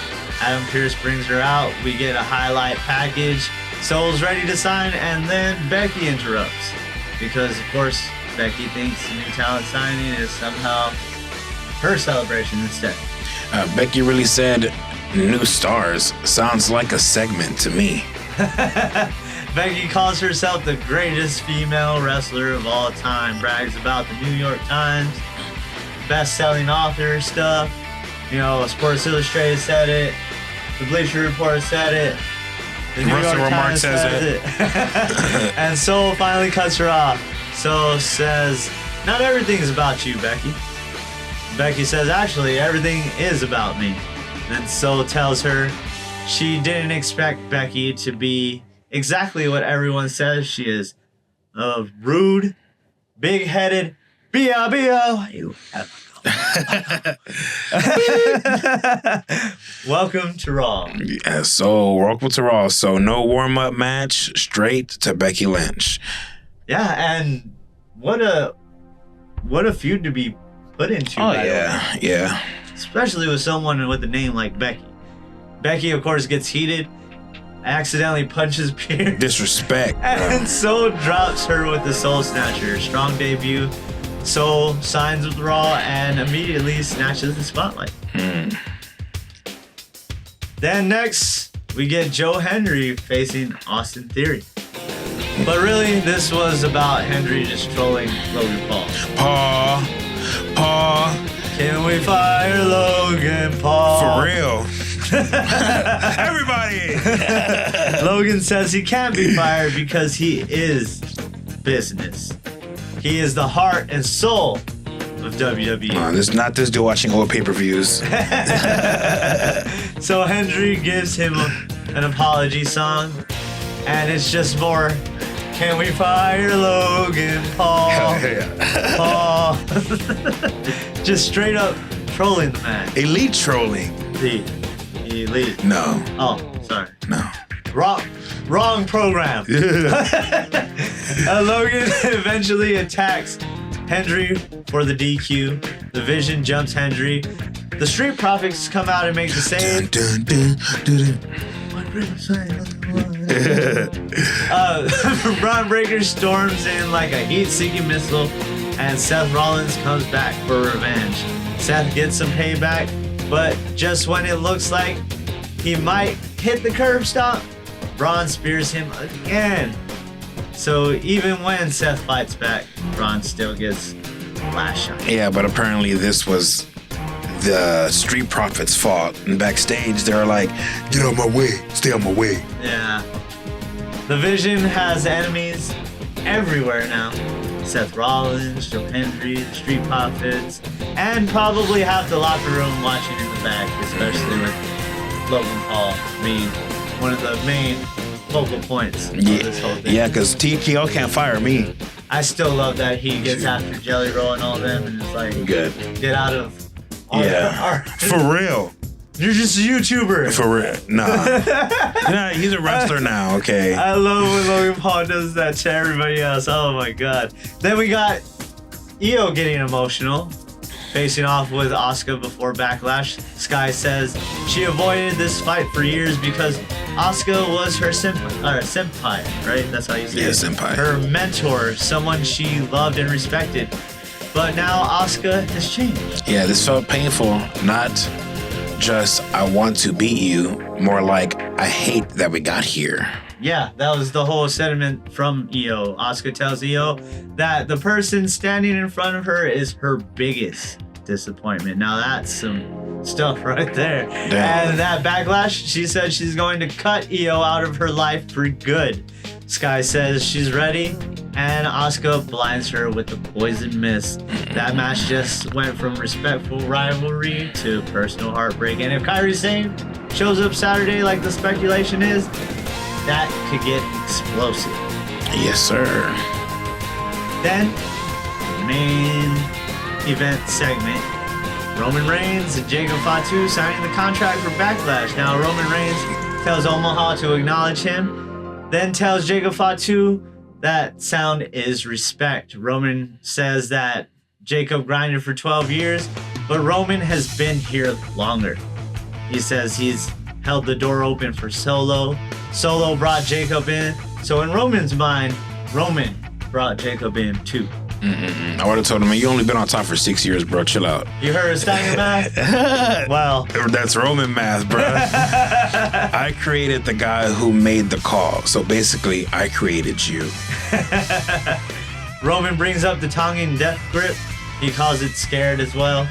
Adam Pearce brings her out. We get a highlight package. Soul's ready to sign, and then Becky interrupts. Because, of course, Becky thinks the new talent signing is somehow her celebration instead. Becky really said, "New stars." Sounds like a segment to me. Becky calls herself the greatest female wrestler of all time. Brags about the New York Times, best-selling author stuff. You know, Sports Illustrated said it. The Bleacher Report said it. The New York Times says it. And Soul finally cuts her off. Soul says, "Not everything's about you, Becky." Becky says, "Actually, everything is about me." Then Soul tells her she didn't expect Becky to be exactly what everyone says she is. A rude, big-headed, B.O. Welcome to Raw. Yeah, so welcome to Raw. So no warm-up match, straight to Becky Lynch. Yeah, and what a feud to be put into. Oh yeah, yeah. Especially with someone with a name like Becky. Becky, of course, gets heated, accidentally punches Pierce. Disrespect. And Soul drops her with the Soul Snatcher. Strong debut. Soul signs with Raw and immediately snatches the spotlight. Then next, we get Joe Hendry facing Austin Theory. But really, this was about Hendry just trolling Logan Paul. Paul, Can we fire Logan Paul? For real. Everybody. Logan says he can't be fired because he is business. He is the heart and soul of WWE. This not this dude watching old pay-per-views. So Hendry gives him an apology song, and it's just more, can we fire Logan Paul? Hell yeah. Paul. Just straight up trolling the man. Elite trolling. Elite. No. Oh, sorry. No. Wrong program. Logan eventually attacks Hendry for the DQ. The Vision jumps Hendry. The Street Profits come out and make the save. Dun, dun, dun, dun. Bron Breakker storms in like a heat-seeking missile, and Seth Rollins comes back for revenge. Seth gets some payback, but just when it looks like he might hit the curb stop, Bron spears him again. So even when Seth fights back, Bron still gets lash on. Yeah, but apparently this was the Street Profits' fault. And backstage, they were like, get out my way, stay out my way. Yeah. The Vision has enemies everywhere now. Seth Rollins, Joe Hendry, the Street Profits, and probably half the locker room watching in the back, especially with Logan Paul being one of the main focal points of this whole thing. Yeah, because TKO can't fire me. I still love that he gets after Jelly Roll and all them and is like, good. Get out of our For real. You're just a YouTuber. For real. Nah, he's a wrestler now, okay? I love when Logan Paul does that to everybody else. Oh my god. Then we got IYO getting emotional, facing off with Asuka before Backlash. Sky says she avoided this fight for years because Asuka was her senpai, right? That's how you say it. Yeah, senpai. Her mentor, someone she loved and respected. But now Asuka has changed. Yeah, this felt painful. Not just I want to beat you, more like I hate that we got here. Yeah, that was the whole sentiment from IYO. Asuka tells IYO that the person standing in front of her is her biggest disappointment. Now that's some stuff right there. Damn. And that Backlash, she said she's going to cut IYO out of her life for good. Sky says she's ready, and Asuka blinds her with the poison mist. That match just went from respectful rivalry to personal heartbreak. And if Kairi Sane shows up Saturday like the speculation is, that could get explosive. Yes, sir. Then, main event segment. Roman Reigns and Jacob Fatu signing the contract for Backlash. Now, Roman Reigns tells Omaha to acknowledge him, then tells Jacob Fatu that sound is respect. Roman says that Jacob grinded for 12 years, but Roman has been here longer. He says he's held the door open for Solo. Solo brought Jacob in. So in Roman's mind, Roman brought Jacob in too. I would have told him, you only been on top for 6 years, bro. Chill out. You heard of Steiner math? Well, that's Roman math, bro. I created the guy who made the call. So basically, I created you. Roman brings up the Tongan death grip. He calls it scared as well.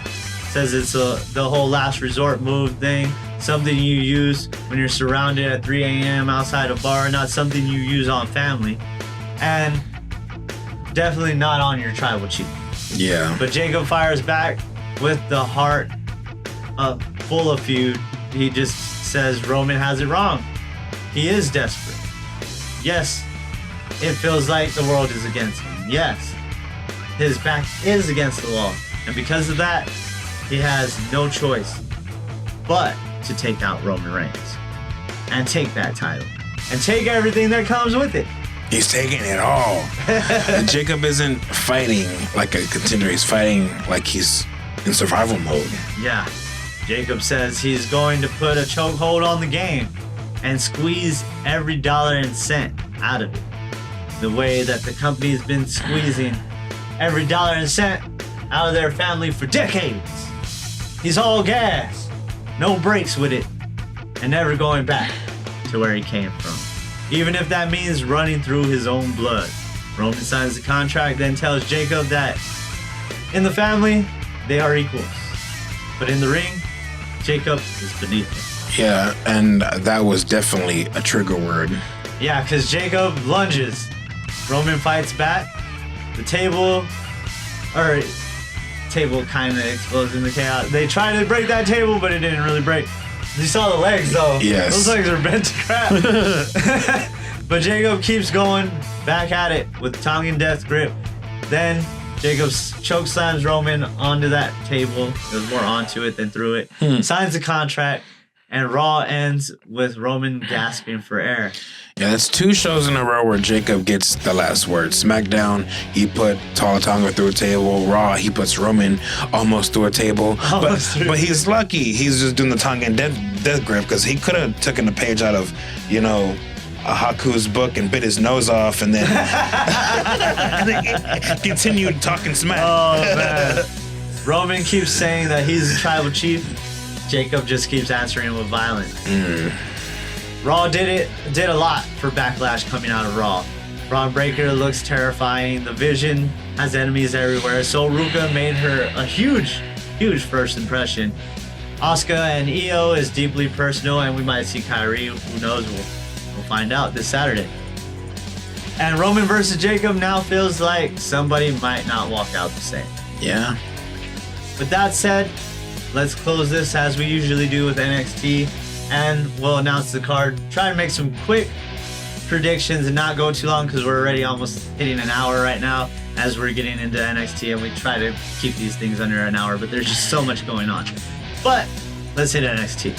Says it's the whole last resort move thing. Something you use when you're surrounded at 3 a.m. outside a bar, not something you use on family. And definitely not on your tribal chief. Yeah. But Jacob fires back with the heart full of feud. He just says Roman has it wrong. He is desperate. Yes, it feels like the world is against him. Yes, his back is against the wall. And because of that, he has no choice but to take out Roman Reigns and take that title and take everything that comes with it. He's taking it all. Jacob isn't fighting like a contender. He's fighting like he's in survival mode. Yeah. Jacob says he's going to put a chokehold on the game and squeeze every dollar and cent out of it. The way that the company's been squeezing every dollar and cent out of their family for decades. He's all gas, no brakes with it, and never going back to where he came from. Even if that means running through his own blood. Roman signs the contract, then tells Jacob that in the family, they are equals. But in the ring, Jacob is beneath him. Yeah, and that was definitely a trigger word. Yeah, because Jacob lunges. Roman fights back. The table kind of explodes in the chaos. They tried to break that table, but it didn't really break. You saw the legs, though. Yes. Those legs are bent to crap. But Jacob keeps going back at it with Tongan death grip. Then Jacob choke slams Roman onto that table. It was more onto it than through it. Signs the contract. And Raw ends with Roman gasping for air. Yeah, that's 2 shows in a row where Jacob gets the last word. SmackDown, he put Tala Tonga through a table. Raw, he puts Roman almost through a table. But he's lucky. He's just doing the Tongan death grip because he could have taken a page out of, a Haku's book and bit his nose off and then, continued talking smack. Oh, man. Roman keeps saying that he's the tribal chief. Jacob just keeps answering with violence. Raw did a lot for Backlash coming out of Raw. Bron Breakker looks terrifying. The Vision has enemies everywhere. So Ruca made her a huge first impression. Asuka and IYO is deeply personal, and we might see Kyrie. Who knows? We'll find out this Saturday. And Roman versus Jacob now feels like somebody might not walk out the same. Yeah. With that said, let's close this as we usually do with NXT, and we'll announce the card. Try to make some quick predictions and not go too long because we're already almost hitting an hour right now as we're getting into NXT, and we try to keep these things under an hour, but there's just so much going on. But let's hit NXT.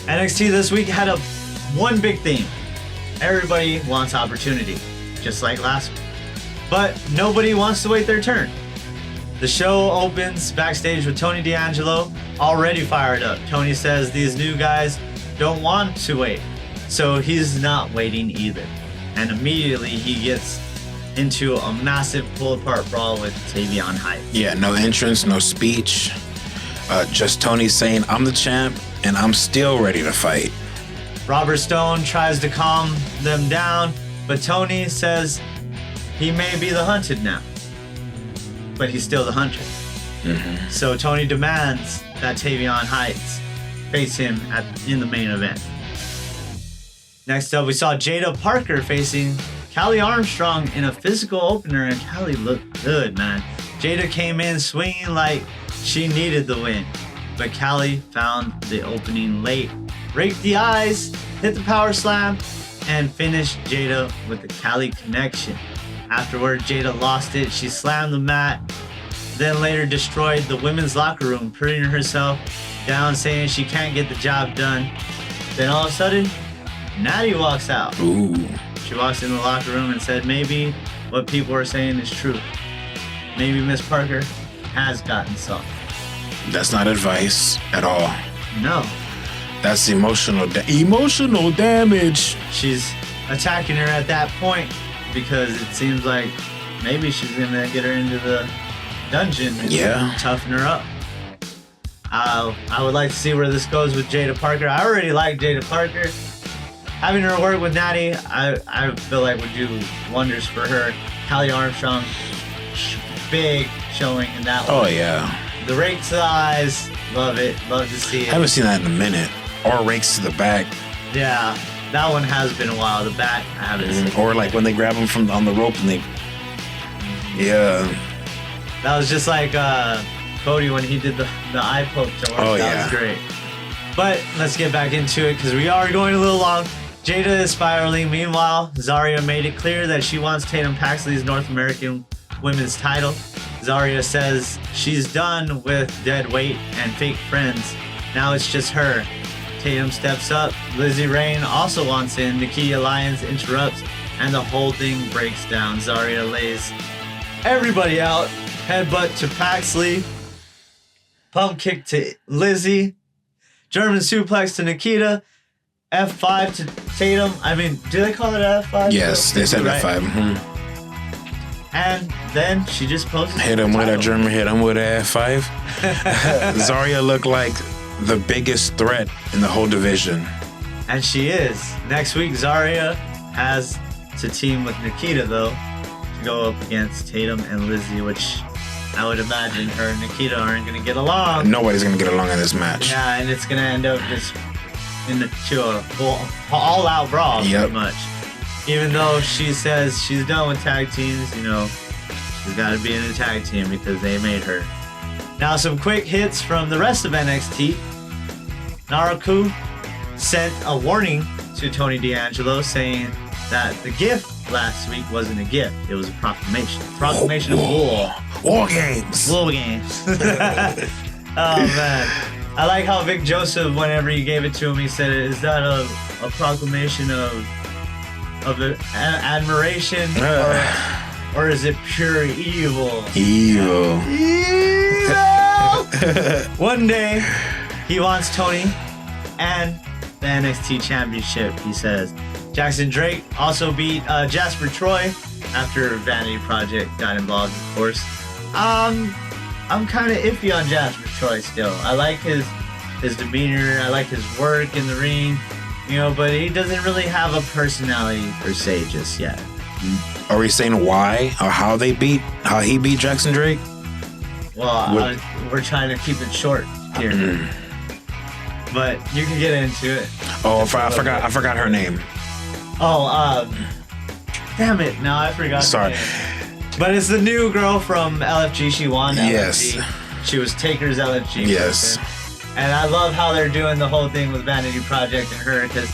NXT this week had one big theme. Everybody wants opportunity, just like last week. But nobody wants to wait their turn. The show opens backstage with Tony D'Angelo, already fired up. Tony says these new guys don't want to wait, so he's not waiting either. And immediately he gets into a massive pull-apart brawl with Tavion Heights. Yeah, no entrance, no speech. Just Tony saying, I'm the champ, and I'm still ready to fight. Robert Stone tries to calm them down, but Tony says he may be the hunted now, but he's still the hunter. So Tony demands that Tavion Heights face him in the main event. Next up, we saw Jada Parker facing Callie Armstrong in a physical opener, and Callie looked good, man. Jada came in swinging like she needed the win, but Callie found the opening late, raked the eyes, hit the power slam, and finished Jada with the Callie connection. Afterward, Jada lost it. She slammed the mat, then later destroyed the women's locker room, putting herself down, saying she can't get the job done. Then all of a sudden, Natty walks out. Ooh. She walks in the locker room and said maybe what people are saying is true. Maybe Miss Parker has gotten soft. That's not advice at all. No. That's emotional damage. She's attacking her at that point because it seems like maybe she's gonna get her into the dungeon and toughen her up. I would like to see where this goes with Jada Parker. I already like Jada Parker. Having her work with Natty, I feel like would do wonders for her. Callie Armstrong, big showing in that one. Oh yeah. The rake to the eyes, love it. Love to see it. I haven't seen that in a minute. Or rakes to the back. Yeah, that one has been a while. The back, I haven't seen. Or like when they grab him from on the rope and they. Yeah. That was just like Cody when he did the eye poke to her. That was great. But let's get back into it because we are going a little long. Jada is spiraling. Meanwhile, Zarya made it clear that she wants Tatum Paxley's North American Women's title. Zarya says she's done with dead weight and fake friends. Now it's just her. Tatum steps up. Lizzie Rain also wants in. Nikita Lyons interrupts, and the whole thing breaks down. Zarya lays everybody out. Headbutt to Paxley. Pump kick to Lizzie. German suplex to Nikita. F5 to Tatum. I mean, do they call it F5? Yes, they said F5. Mm-hmm. And then she just posted. Hit him with a German, hit him with a F5. Zarya looked like the biggest threat in the whole division. And she is. Next week, Zarya has to team with Nikita, though, to go up against Tatum and Lizzie, which I would imagine her and Nikita aren't going to get along. Nobody's going to get along in this match. Yeah, and it's going to end up just into a full, all-out brawl, pretty much. Even though she says she's done with tag teams, you know, she's got to be in a tag team because they made her. Now, some quick hits from the rest of NXT. Naruku sent a warning to Tony D'Angelo saying that the gift last week wasn't a gift. It was a proclamation. Proclamation of war. War games. War games. Oh, man. I like how Vic Joseph, whenever he gave it to him, he said, is that a proclamation of admiration or is it pure evil? Evil. One day, he wants Tony and the NXT Championship, he says. Jackson Drake also beat Jasper Troy after Vanity Project got involved, of course. I'm kind of iffy on Jasper Troy still. I like his demeanor. I like his work in the ring, you know, but he doesn't really have a personality per se just yet. Are we saying why or how he beat Jackson Drake? Well, we're trying to keep it short here. But you can get into it. Oh, I forgot her name. Oh, damn it! Now I forgot. Sorry. But it's the new girl from LFG. She won LFG. Yes. She was Taker's LFG. Yes. person. And I love how they're doing the whole thing with Vanity Project and her, because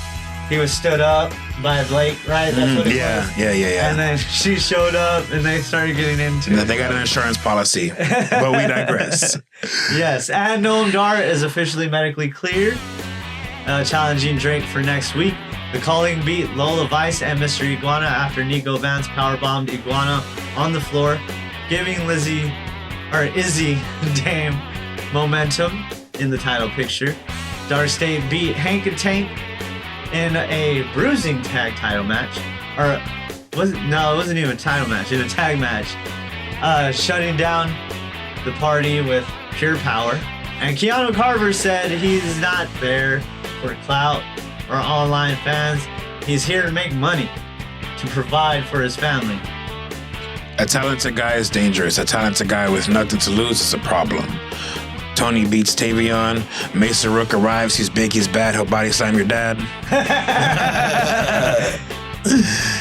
he was stood up by Blake, right? That's what it was. Yeah. And then she showed up, and they started getting into it. They got an insurance policy, but we digress. Yes, and Noam Dar is officially medically cleared, challenging Drake for next week. The Calling beat Lola Vice and Mr. Iguana after Nico Vance powerbombed Iguana on the floor, giving Izzy Dame momentum in the title picture. Dark State beat Hank and Tank in a bruising tag title match. It wasn't even a title match, in a tag match. Shutting down the party with pure power. And Keanu Carver said he's not there for clout or online fans. He's here to make money, to provide for his family. A talented guy is dangerous. A talented guy with nothing to lose is a problem. Tony beats Tavion. Mason Rook arrives. He's big, he's bad. He'll body slam your dad.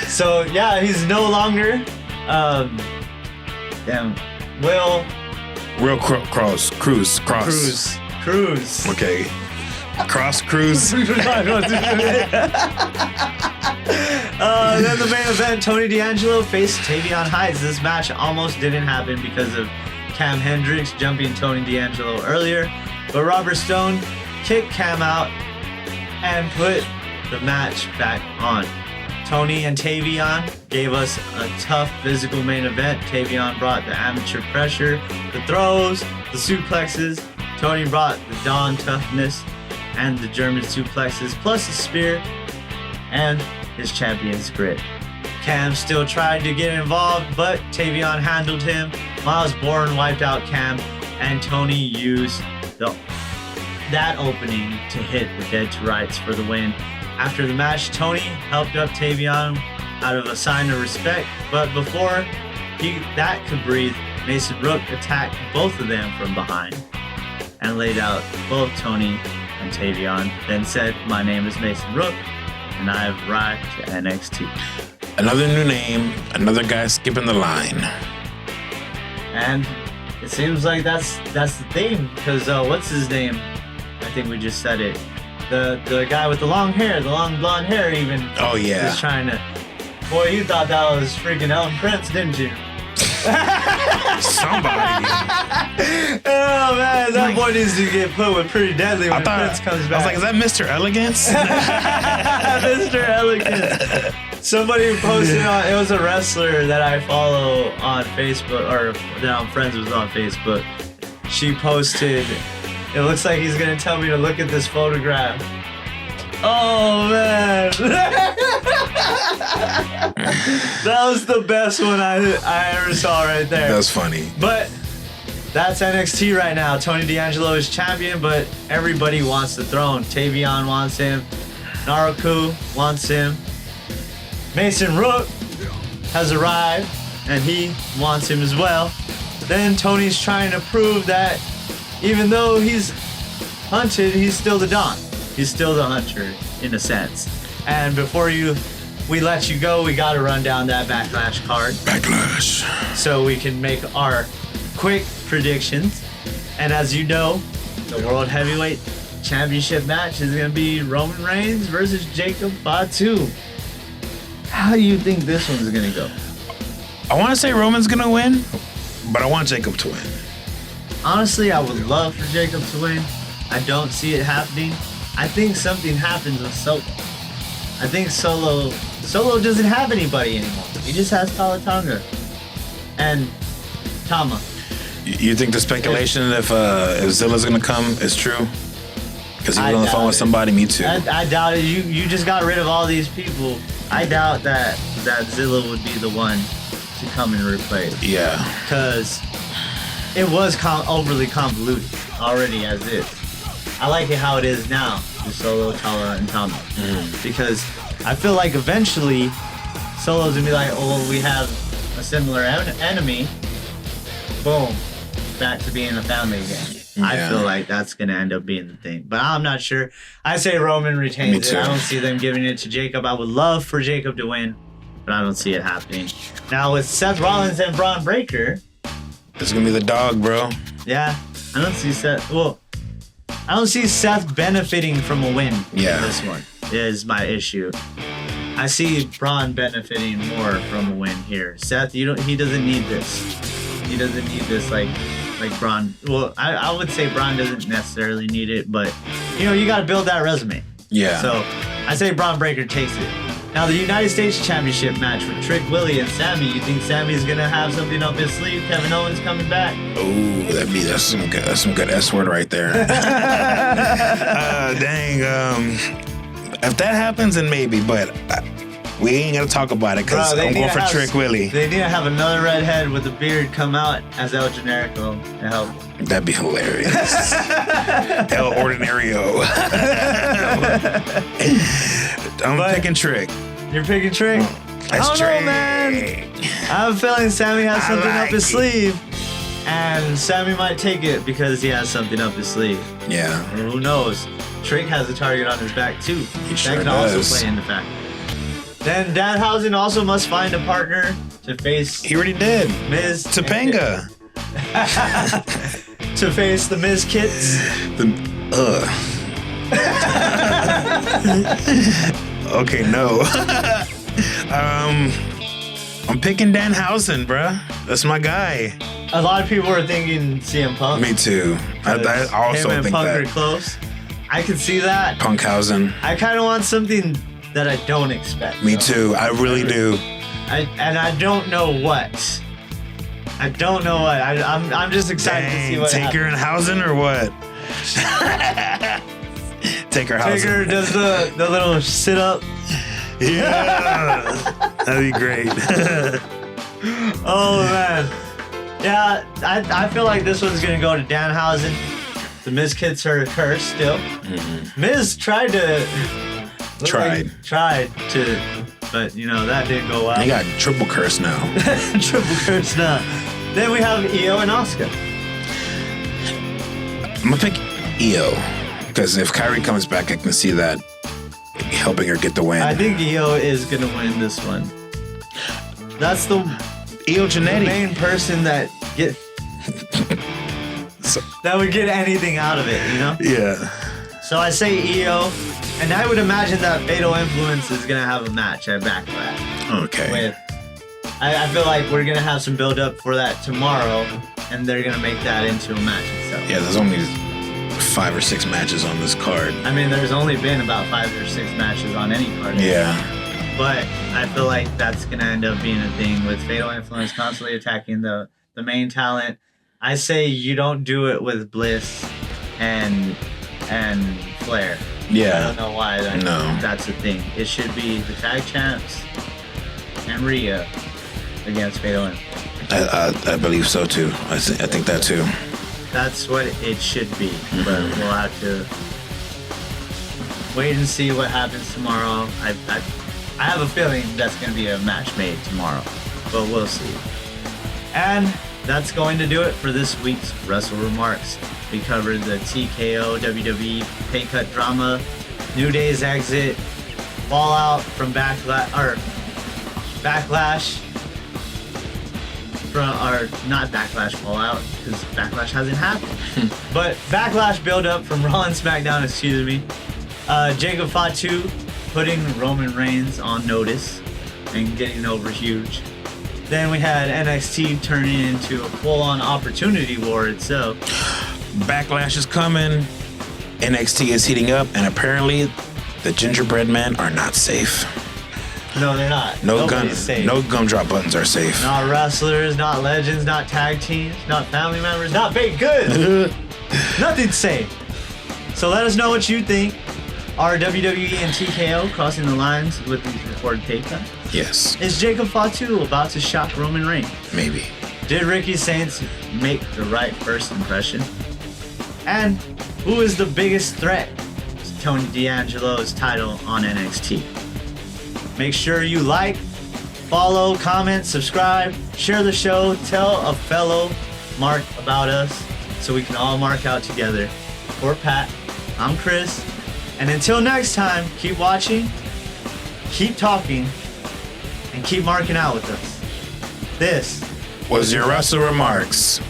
So, yeah, he's no longer... Cruz. Okay. Cross Cruz. Then the main event, Tony D'Angelo faced Tavion Heights. This match almost didn't happen because of Cam Hendricks jumping Tony D'Angelo earlier, but Robert Stone kicked Cam out and put the match back on. Tony and Tavion gave us a tough physical main event. Tavion brought the amateur pressure, the throws, the suplexes. Tony brought the Dawn toughness and the German suplexes, plus the spear and his champion's grit. Cam still tried to get involved, but Tavion handled him. Miles Bourne wiped out Cam, and Tony used that opening to hit the dead to rights for the win. After the match, Tony helped up Tavion out of a sign of respect, but before that could breathe, Mason Rook attacked both of them from behind and laid out both Tony and Tavion, then said, "My name is Mason Rook, and I have arrived to NXT." Another new name, another guy skipping the line. And it seems like that's the theme, because what's his name? I think we just said it. The guy with the long hair, the long blonde hair even. Oh, yeah. Was trying to... Boy, you thought that was freaking Ellen Prince, didn't you? Somebody. Oh, man, that boy needs to get put with Pretty Deadly when Prince comes back. I was like, is that Mr. Elegance? Mr. Elegance. Somebody posted it was a wrestler that I follow on Facebook, or that I'm friends with on Facebook. She posted, it looks like he's gonna tell me to look at this photograph. Oh man. That was the best one I ever saw right there. That's funny. But that's NXT right now. Tony D'Angelo is champion, but everybody wants the throne. Tavion wants him. Naruku wants him. Mason Rook has arrived, and he wants him as well. then Tony's trying to prove that even though he's hunted, he's still the Don. He's still the hunter, in a sense. And before we let you go, we gotta run down that Backlash card. Backlash. So we can make our quick predictions. And as you know, the World Heavyweight Championship match is gonna be Roman Reigns versus Jacob Fatu. How do you think this one's gonna go? I want to say Roman's gonna win, but I want Jacob to win. Honestly, I would love for Jacob to win. I don't see it happening. I think something happens with Solo. I think Solo doesn't have anybody anymore. He just has Talatanga and Tama. You think the speculation if Zilla's gonna come is true? Because he was on the phone with somebody. Me too. I doubt it. You just got rid of all these people. I doubt that Zilla would be the one to come and replace. Yeah. Because it was overly convoluted already as is. I like it how it is now with Solo, Tala, and Tama. Because I feel like eventually Solo's gonna be like, oh, we have a similar enemy. Boom. Back to being a family again. Yeah. I feel like that's gonna end up being the thing. But I'm not sure. I say Roman retains it. I don't see them giving it to Jacob. I would love for Jacob to win, but I don't see it happening. Now with Seth Rollins and Bron Breakker, it's gonna be the dog, bro. Yeah. I don't see Seth. Well, I don't see Seth benefiting from a win. Yeah. This one is my issue. I see Bron benefiting more from a win here. Seth, he doesn't need this. He doesn't need this like Bron. Well, I would say Bron doesn't necessarily need it, but you got to build that resume. Yeah. So I say Bron Breakker takes it. Now the United States Championship match with Trick Willie and Sami. You think Sami's gonna have something up his sleeve? Kevin Owens coming back? Oh, that's some good S word right there. Dang. If that happens, then maybe, but we ain't gonna talk about it because I'm going for Trick Willie. They need to have another redhead with a beard come out as El Generico to help. That'd be hilarious. El Ordinario. I'm picking Trick. You're picking Trick? That's I don't know, man. I have a feeling Sami has something up his sleeve. And Sami might take it because he has something up his sleeve. Yeah. And who knows? Trick has a target on his back too. He sure that can does. also play into factor. Then Danhausen also must find a partner to face. He already did. Miz Topanga. To face the Miz Kits. Okay, no. I'm picking Danhausen, bruh. That's my guy. A lot of people are thinking CM Punk. Me too. I also him and think Punk that. are close. I can see that. Punkhausen. I kind of want something that I don't expect. Me too. I really do. I don't know what. I don't know what. I'm just excited to see what Taker happens. and Hausen or what? Taker Hausen. Taker does the little sit up. Yeah. That'd be great. Oh man. Yeah, I feel like this one's gonna go to Danhausen. The Miz Kids are cursed still. Mm-hmm. Miz tried to, but that didn't go well. They got triple curse now. Triple curse now. Then we have IYO and Asuka. I'm gonna pick IYO because if Kyrie comes back, I can see that helping her get the win. I think IYO is gonna win this one. That's the IYO Janetti, the main person that that would get anything out of it, Yeah. So I say IYO, and I would imagine that Fatal Influence is gonna have a match at Backlash. Okay. I feel like we're gonna have some build up for that tomorrow, and they're gonna make that into a match itself. Yeah, there's only 5 or 6 matches on this card. I mean, there's only been about 5 or 6 matches on any card. Yeah. But I feel like that's gonna end up being a thing with Fatal Influence constantly attacking the main talent. I say you don't do it with Bliss and Flair. Yeah. I don't know why that's a thing. It should be the tag champs and Rhea against Fatal Influence. I believe so too. I think that too. That's what it should be. Mm-hmm. But we'll have to wait and see what happens tomorrow. I have a feeling that's going to be a match made tomorrow, but we'll see. And that's going to do it for this week's Wrestle WreMarks. We covered the TKO WWE pay cut drama, New Day's exit, fallout from Backlash, not Backlash fallout, because Backlash hasn't happened. But Backlash build up from Raw and SmackDown, excuse me. Jacob Fatu putting Roman Reigns on notice and getting over huge. Then we had NXT turning into a full-on opportunity war itself. Backlash is coming. NXT is heating up, and apparently the Gingerbread Men are not safe. No, they're not. No gumdrop buttons are safe. Not wrestlers, not legends, not tag teams, not family members, not baked goods. Nothing's safe. So let us know what you think. Are WWE and TKO crossing the lines with these reported pay cuts? Yes. Is Jacob Fatu about to shock Roman Reigns? Maybe. Did Ricky Saints make the right first impression? And who is the biggest threat to Tony D'Angelo's title on NXT? Make sure you like, follow, comment, subscribe, share the show, tell a fellow Mark about us so we can all mark out together. For Pat, I'm Chris, and until next time, keep watching, keep talking, and keep marking out with us. This was your Wrestle WreMarks.